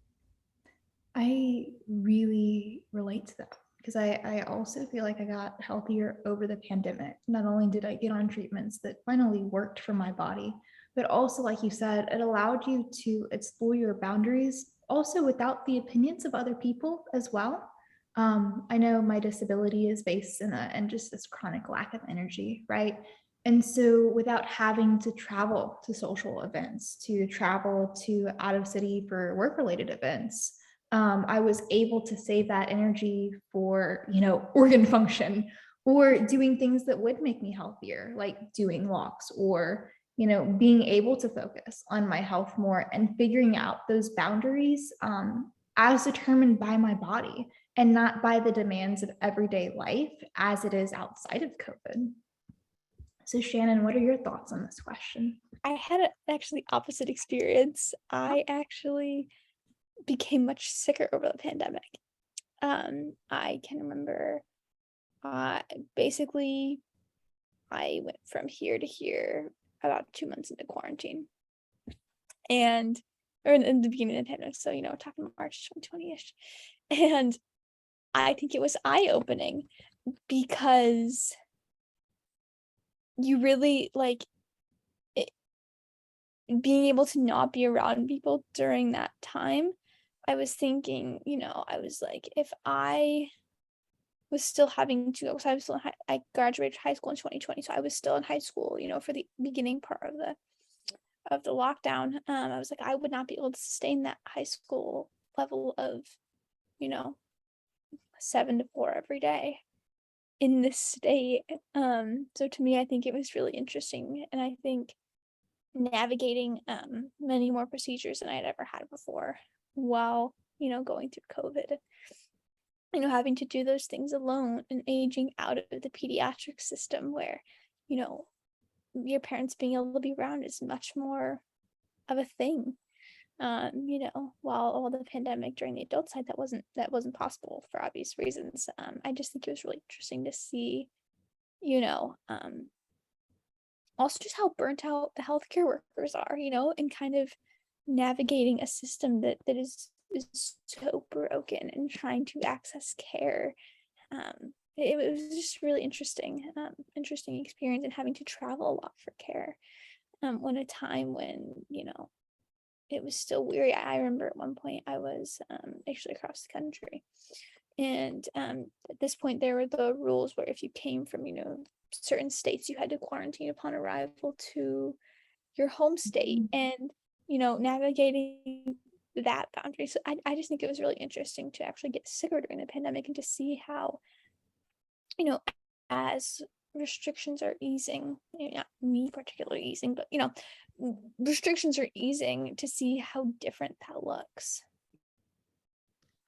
I really relate to that because I also feel like I got healthier over the pandemic. Not only did I get on treatments that finally worked for my body, but also, like you said, it allowed you to explore your boundaries also without the opinions of other people as well. I know my disability is based in just this chronic lack of energy, right? And so without having to travel to social events, to travel to out of city for work-related events, I was able to save that energy for, organ function or doing things that would make me healthier, like doing walks or, being able to focus on my health more and figuring out those boundaries as determined by my body and not by the demands of everyday life as it is outside of COVID. So Shannon, what are your thoughts on this question? I had an actually opposite experience. I actually became much sicker over the pandemic. I can remember basically I went from here to here about 2 months into quarantine. Or in the beginning of the pandemic, so talking March 2020-ish. And I think it was eye-opening because you really like it, being able to not be around people during that time. I was thinking, I was like, if I was still having to, because I was still I graduated high school in 2020, so I was still in high school, for the beginning part of the lockdown. I was like, I would not be able to sustain that high school level of, 7 to 4 every day in this state. So to me, I think it was really interesting, and I think navigating many more procedures than I'd ever had before while going through COVID having to do those things alone and aging out of the pediatric system where, your parents being able to be around is much more of a thing. While all the pandemic during the adult side, that wasn't possible for obvious reasons. I just think it was really interesting to see, also just how burnt out the healthcare workers are, and kind of navigating a system that is so broken and trying to access care. It was just really interesting experience, and having to travel a lot for care when a time when it was still weary. I remember at one point I was actually across the country, and at this point there were the rules where if you came from certain states, you had to quarantine upon arrival to your home state, and navigating that boundary. So I just think it was really interesting to actually get sicker during the pandemic, and to see how as restrictions are easing, not me particularly easing, but restrictions are easing, to see how different that looks.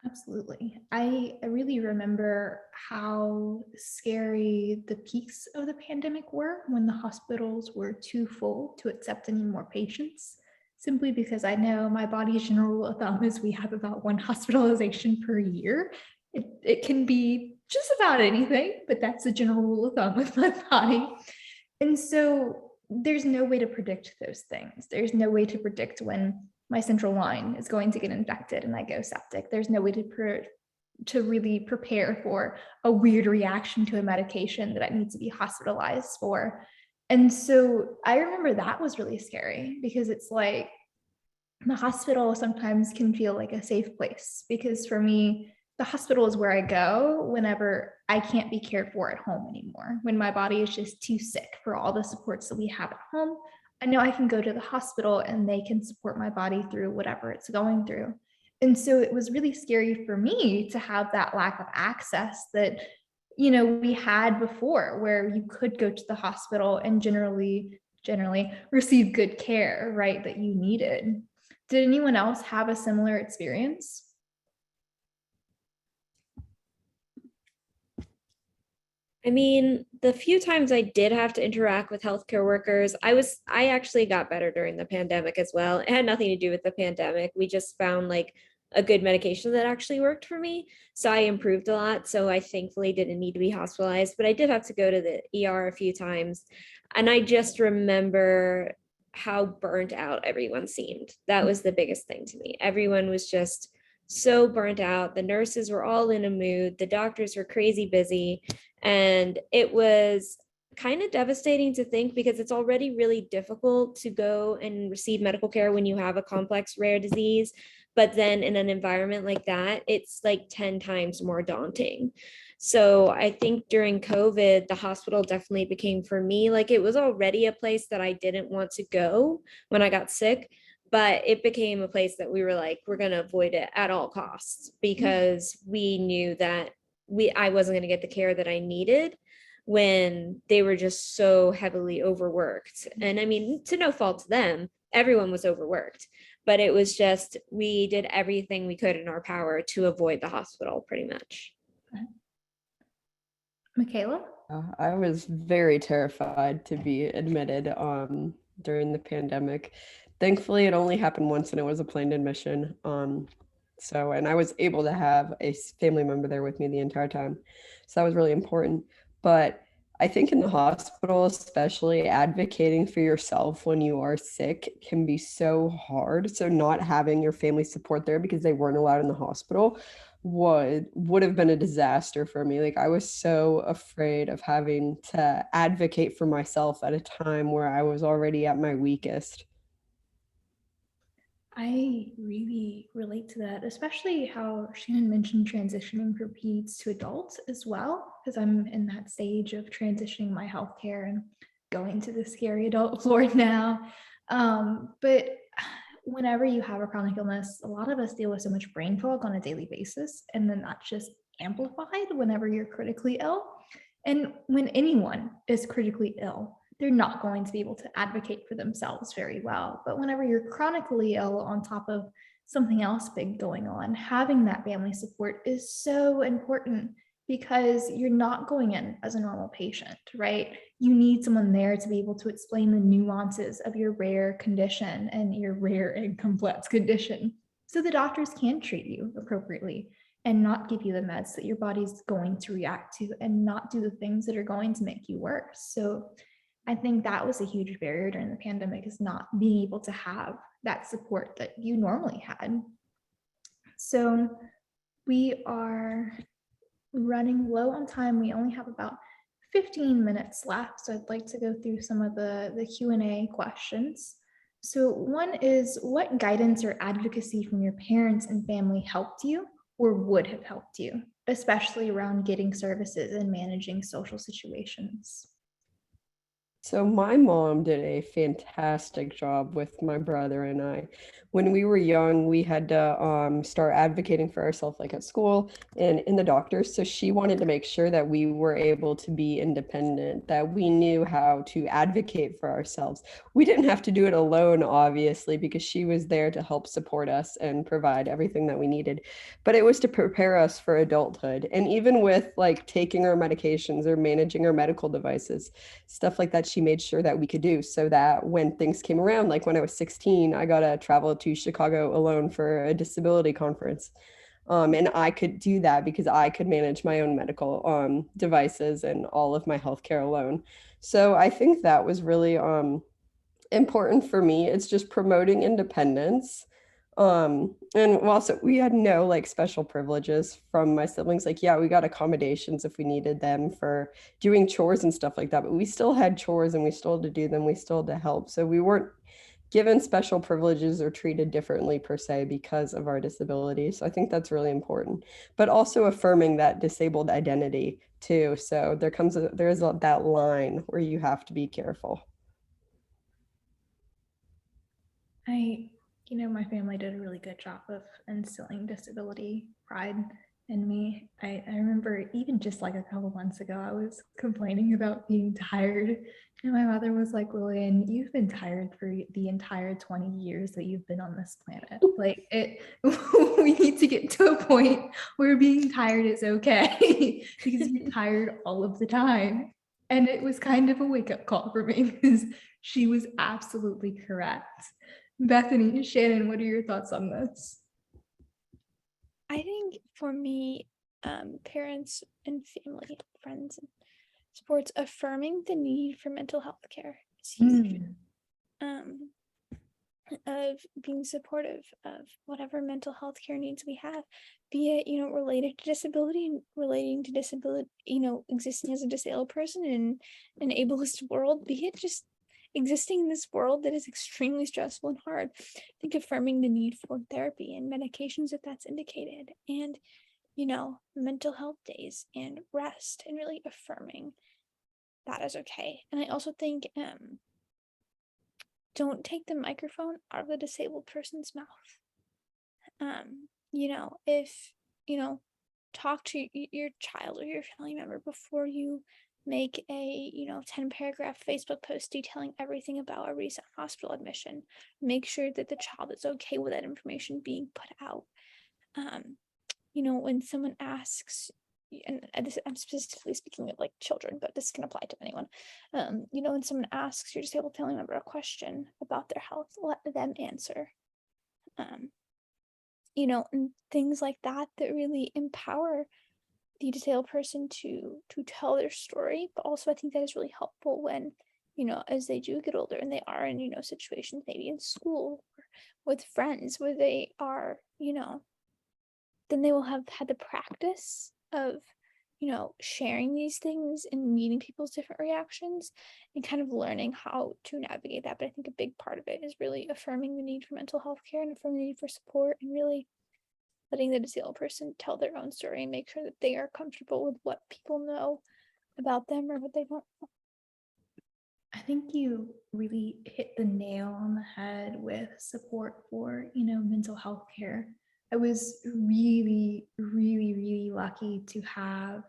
Absolutely. I really remember how scary the peaks of the pandemic were when the hospitals were too full to accept any more patients, simply because I know my body's general rule of thumb is we have about 1 hospitalization per year. It can be just about anything, but that's the general rule of thumb with my body. And so there's no way to predict those things. There's no way to predict when my central line is going to get infected and I go septic. There's no way to really prepare for a weird reaction to a medication that I need to be hospitalized for. And so I remember that was really scary, because it's like the hospital sometimes can feel like a safe place, because for me, the hospital is where I go whenever I can't be cared for at home anymore. When my body is just too sick for all the supports that we have at home, I know I can go to the hospital and they can support my body through whatever it's going through. And so it was really scary for me to have that lack of access that, we had before, where you could go to the hospital and generally receive good care, right, that you needed. Did anyone else have a similar experience? I mean, the few times I did have to interact with healthcare workers, I actually got better during the pandemic as well. It had nothing to do with the pandemic. We just found like a good medication that actually worked for me. So I improved a lot. So I thankfully didn't need to be hospitalized, but I did have to go to the ER a few times. And I just remember how burnt out everyone seemed. That was the biggest thing to me. Everyone was just so burnt out. The nurses were all in a mood. The doctors were crazy busy. And it was kind of devastating to think, because it's already really difficult to go and receive medical care when you have a complex rare disease. But then in an environment like that, it's like 10 times more daunting. So I think during COVID, the hospital definitely became, for me, like it was already a place that I didn't want to go when I got sick, but it became a place that we were like, we're going to avoid it at all costs, because we knew that I wasn't going to get the care that I needed when they were just so heavily overworked. And I mean, to no fault to them, everyone was overworked, but it was just, we did everything we could in our power to avoid the hospital, pretty much. Michaela? I was very terrified to be admitted during the pandemic. Thankfully, it only happened once, and it was a planned admission. And I was able to have a family member there with me the entire time. So that was really important. But I think in the hospital, especially, advocating for yourself when you are sick can be so hard. So not having your family support there because they weren't allowed in the hospital would have been a disaster for me. Like, I was so afraid of having to advocate for myself at a time where I was already at my weakest. I really relate to that, especially how Shannon mentioned transitioning from peds to adults as well, because I'm in that stage of transitioning my healthcare and going to the scary adult floor now. But whenever you have a chronic illness, a lot of us deal with so much brain fog on a daily basis, and then that's just amplified whenever you're critically ill. And when anyone is critically ill, they're not going to be able to advocate for themselves very well. But whenever you're chronically ill on top of something else big going on, having that family support is so important because you're not going in as a normal patient, right? You need someone there to be able to explain the nuances of your rare condition and your rare and complex condition so the doctors can treat you appropriately and not give you the meds that your body's going to react to and not do the things that are going to make you worse. So I think that was a huge barrier during the pandemic, is not being able to have that support that you normally had. So we are running low on time. We only have about 15 minutes left. So I'd like to go through some of the Q&A questions. So one is, what guidance or advocacy from your parents and family helped you or would have helped you, especially around getting services and managing social situations? So my mom did a fantastic job with my brother and I. When we were young, we had to start advocating for ourselves, like at school and in the doctors. So she wanted to make sure that we were able to be independent, that we knew how to advocate for ourselves. We didn't have to do it alone, obviously, because she was there to help support us and provide everything that we needed. But it was to prepare us for adulthood. And even with like taking our medications or managing our medical devices, stuff like that, she made sure that we could do, so that when things came around, like when I was 16, I got to travel to Chicago alone for a disability conference. And I could do that because I could manage my own medical devices and all of my healthcare alone. So I think that was really important for me. It's just promoting independence. And also we had no like special privileges from my siblings. Like, yeah, we got accommodations if we needed them for doing chores and stuff like that, but we still had chores and we still had to do them. We still had to help. So we weren't given special privileges or treated differently per se because of our disability. So I think that's really important, but also affirming that disabled identity too. So there's that line where you have to be careful. My family did a really good job of instilling disability pride in me. I remember even just like a couple months ago, I was complaining about being tired. And my mother was like, Lillian, you've been tired for the entire 20 years that you've been on this planet. Like we need to get to a point where being tired is okay because you're tired all of the time. And it was kind of a wake-up call for me because she was absolutely correct. Bethany, Shannon, what are your thoughts on this? I think for me, parents and family, friends, and sports, affirming the need for mental health care is huge. Of being supportive of whatever mental health care needs we have, be it, related to disability and relating to disability, existing as a disabled person in an ableist world, be it just existing in this world that is extremely stressful and hard. I think affirming the need for therapy and medications if that's indicated, and mental health days and rest, and really affirming that is okay. And I also think don't take the microphone out of the disabled person's mouth. If talk to your child or your family member before you make a 10-paragraph Facebook post detailing everything about a recent hospital admission. Make sure that the child is okay with that information being put out. When someone asks, and I'm specifically speaking of like children, but this can apply to anyone. When someone asks your disabled family member a question about their health, let them answer. And things like that really empower the disabled person to tell their story. But also I think that is really helpful when, as they do get older and they are in, situations maybe in school or with friends where they are, then they will have had the practice of, sharing these things and meeting people's different reactions and kind of learning how to navigate that. But I think a big part of it is really affirming the need for mental health care and affirming the need for support, and really letting the disabled person tell their own story and make sure that they are comfortable with what people know about them or what they don't know. I think you really hit the nail on the head with support for, mental health care. I was really, really, really lucky to have,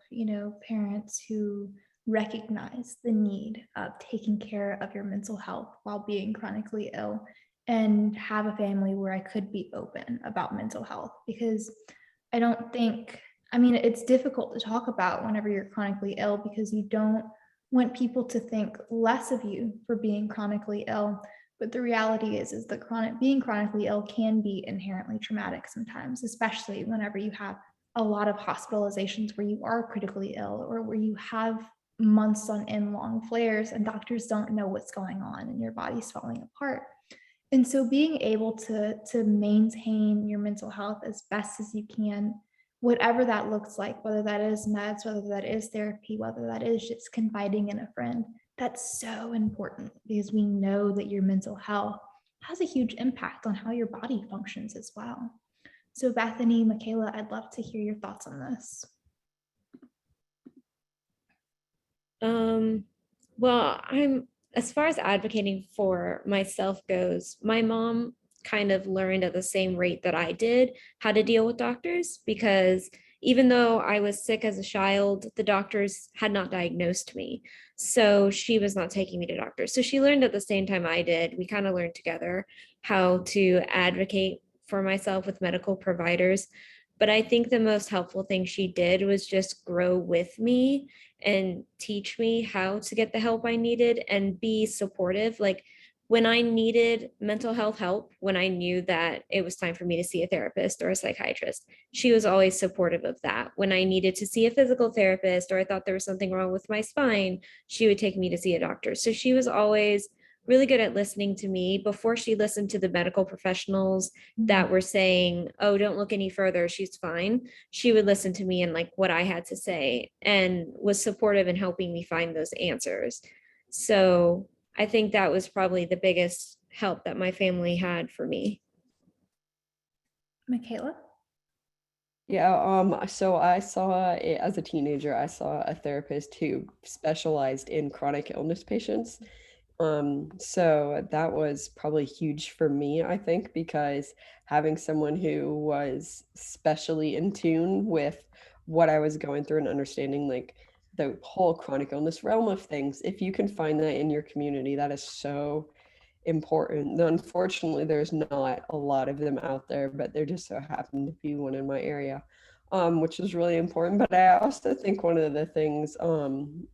parents who recognize the need of taking care of your mental health while being chronically ill and have a family where I could be open about mental health, because I don't think, I mean, it's difficult to talk about whenever you're chronically ill because you don't want people to think less of you for being chronically ill. But the reality is that being chronically ill can be inherently traumatic sometimes, especially whenever you have a lot of hospitalizations where you are critically ill or where you have months on end long flares and doctors don't know what's going on and your body's falling apart. And so being able to maintain your mental health as best as you can, whatever that looks like, whether that is meds, whether that is therapy, whether that is just confiding in a friend, that's so important because we know that your mental health has a huge impact on how your body functions as well. So Bethany, Michaela, I'd love to hear your thoughts on this. Well, as far as advocating for myself goes, my mom kind of learned at the same rate that I did how to deal with doctors, because even though I was sick as a child, the doctors had not diagnosed me. So she was not taking me to doctors. So she learned at the same time I did. We kind of learned together how to advocate for myself with medical providers. But I think the most helpful thing she did was just grow with me and teach me how to get the help I needed and be supportive. Like when I needed mental health help, when I knew that it was time for me to see a therapist or a psychiatrist, she was always supportive of that. When I needed to see a physical therapist or I thought there was something wrong with my spine, she would take me to see a doctor. So she was always really good at listening to me before she listened to the medical professionals that were saying, oh, don't look any further, she's fine. She would listen to me and like what I had to say and was supportive in helping me find those answers. So I think that was probably the biggest help that my family had for me. Michaela? Yeah, so I saw it as a teenager, I saw a therapist who specialized in chronic illness patients. So that was probably huge for me, I think, because having someone who was specially in tune with what I was going through and understanding like the whole chronic illness realm of things, if you can find that in your community, that is so important. Unfortunately, there's not a lot of them out there, but there just so happened to be one in my area, which is really important. But I also think one of the things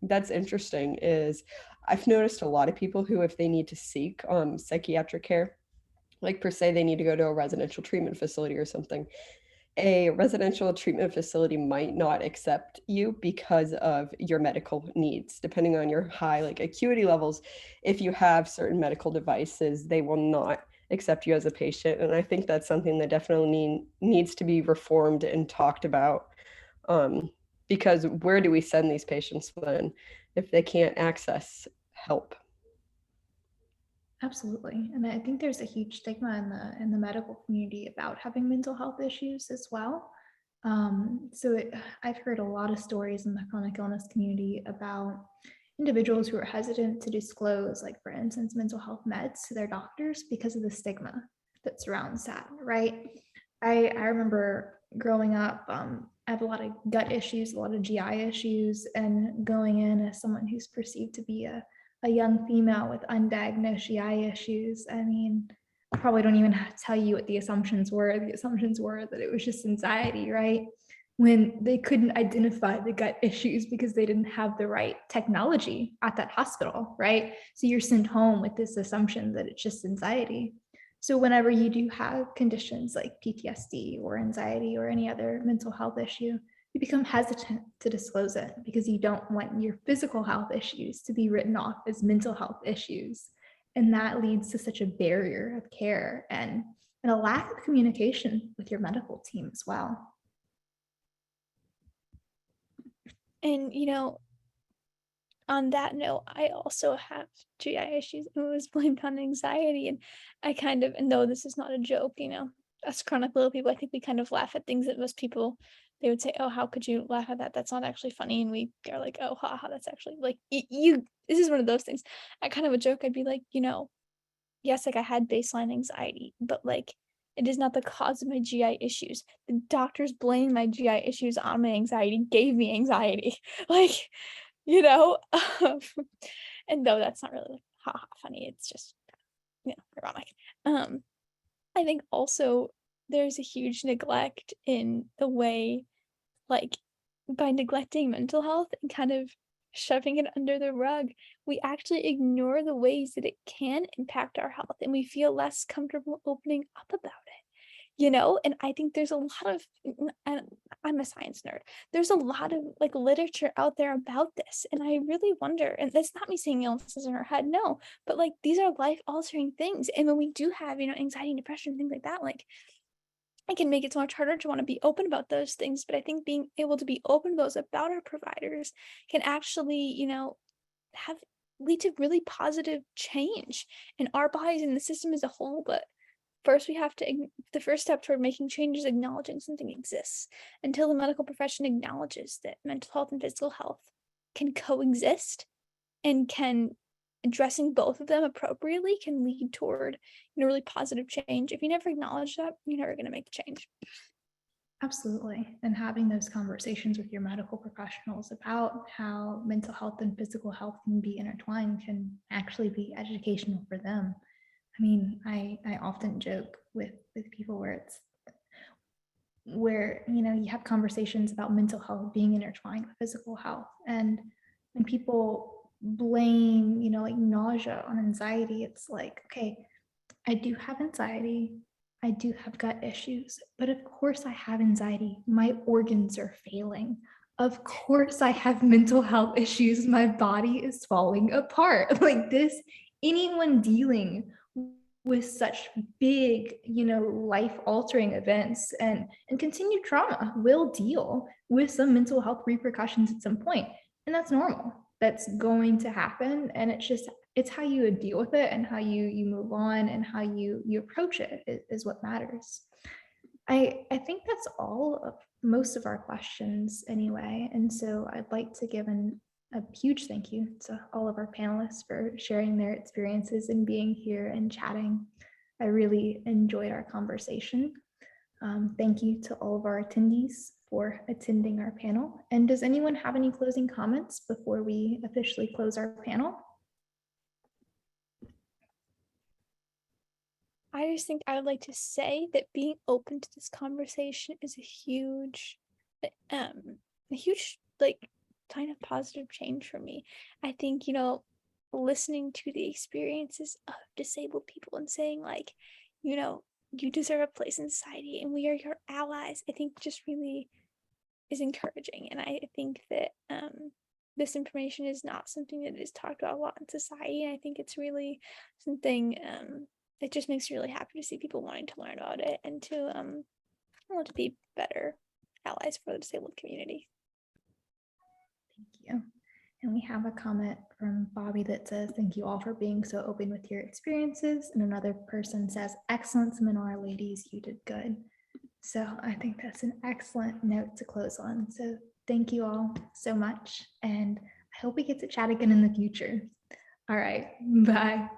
that's interesting is I've noticed a lot of people who, if they need to seek psychiatric care, like per se, they need to go to a residential treatment facility or something, a residential treatment facility might not accept you because of your medical needs. Depending on your high like acuity levels, if you have certain medical devices, they will not accept you as a patient. And I think that's something that definitely needs to be reformed and talked about, because where do we send these patients then if they can't access help? Absolutely. And I think there's a huge stigma in the medical community about having mental health issues as well. I've heard a lot of stories in the chronic illness community about individuals who are hesitant to disclose, like for instance, mental health meds to their doctors because of the stigma that surrounds that, right? I remember growing up, I have a lot of gut issues, a lot of GI issues, and going in as someone who's perceived to be a young female with undiagnosed GI issues. I mean, I probably don't even have to tell you what the assumptions were. The assumptions were that it was just anxiety, right? When they couldn't identify the gut issues because they didn't have the right technology at that hospital, right? So you're sent home with this assumption that it's just anxiety. So whenever you do have conditions like PTSD or anxiety or any other mental health issue, you become hesitant to disclose it because you don't want your physical health issues to be written off as mental health issues. And that leads to such a barrier of care and a lack of communication with your medical team as well. And, on that note, I also have GI issues and it was blamed on anxiety. And I kind of, and though this is not a joke, us chronic little people, I think we kind of laugh at things that most people, they would say, oh, how could you laugh at that? That's not actually funny. And we are like, oh, haha, that's actually like, this is one of those things. I kind of a joke, I'd be like, yes, like I had baseline anxiety, but like, it is not the cause of my GI issues. The doctors blamed my GI issues on my anxiety, gave me anxiety. Like, and though that's not really like haha funny, it's just ironic. I think also there's a huge neglect in the way, like, by neglecting mental health and kind of shoving it under the rug, we actually ignore the ways that it can impact our health, and we feel less comfortable opening up about it. And I think there's a lot of, and I'm a science nerd, there's a lot of like literature out there about this, and I really wonder, and that's not me saying illnesses in our head, no, but like these are life altering things, and when we do have anxiety and depression, things like that, like it can make it so much harder to want to be open about those things. But I think being able to be open about those about our providers can actually have lead to really positive change in our bodies and the system as a whole. But first, the first step toward making change is acknowledging something exists. Until the medical profession acknowledges that mental health and physical health can coexist, and can addressing both of them appropriately can lead toward really positive change. If you never acknowledge that, you're never going to make the change. Absolutely. And having those conversations with your medical professionals about how mental health and physical health can be intertwined can actually be educational for them. I mean, I often joke with people where you have conversations about mental health being intertwined with physical health, and when people blame like nausea on anxiety, it's like, okay, I do have anxiety, I do have gut issues, but of course I have anxiety, my organs are failing, of course I have mental health issues, my body is falling apart. Like this, anyone dealing with such big life altering events and continued trauma will deal with some mental health repercussions at some point, and that's normal. That's going to happen, and it's how you deal with it and how you move on and how you approach it is what matters. I think that's all of most of our questions anyway, and so I'd like to give a huge thank you to all of our panelists for sharing their experiences and being here and chatting. I really enjoyed our conversation. Thank you to all of our attendees for attending our panel. And does anyone have any closing comments before we officially close our panel? I just think I would like to say that being open to this conversation is a huge like kind of positive change for me. I think, listening to the experiences of disabled people and saying like, you deserve a place in society and we are your allies, I think just really is encouraging. And I think that this information is not something that is talked about a lot in society. And I think it's really something it just makes me really happy to see people wanting to learn about it and to want to be better allies for the disabled community. Thank you. And we have a comment from Bobby that says, thank you all for being so open with your experiences. And another person says, excellent seminar, ladies, you did good. So I think that's an excellent note to close on. So thank you all so much. And I hope we get to chat again in the future. All right, bye.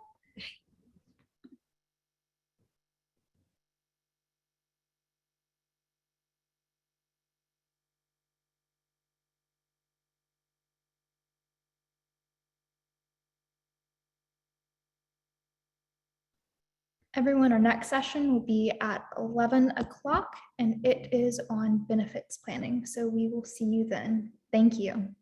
Everyone, our next session will be at 11 o'clock and it is on benefits planning. So we will see you then. Thank you.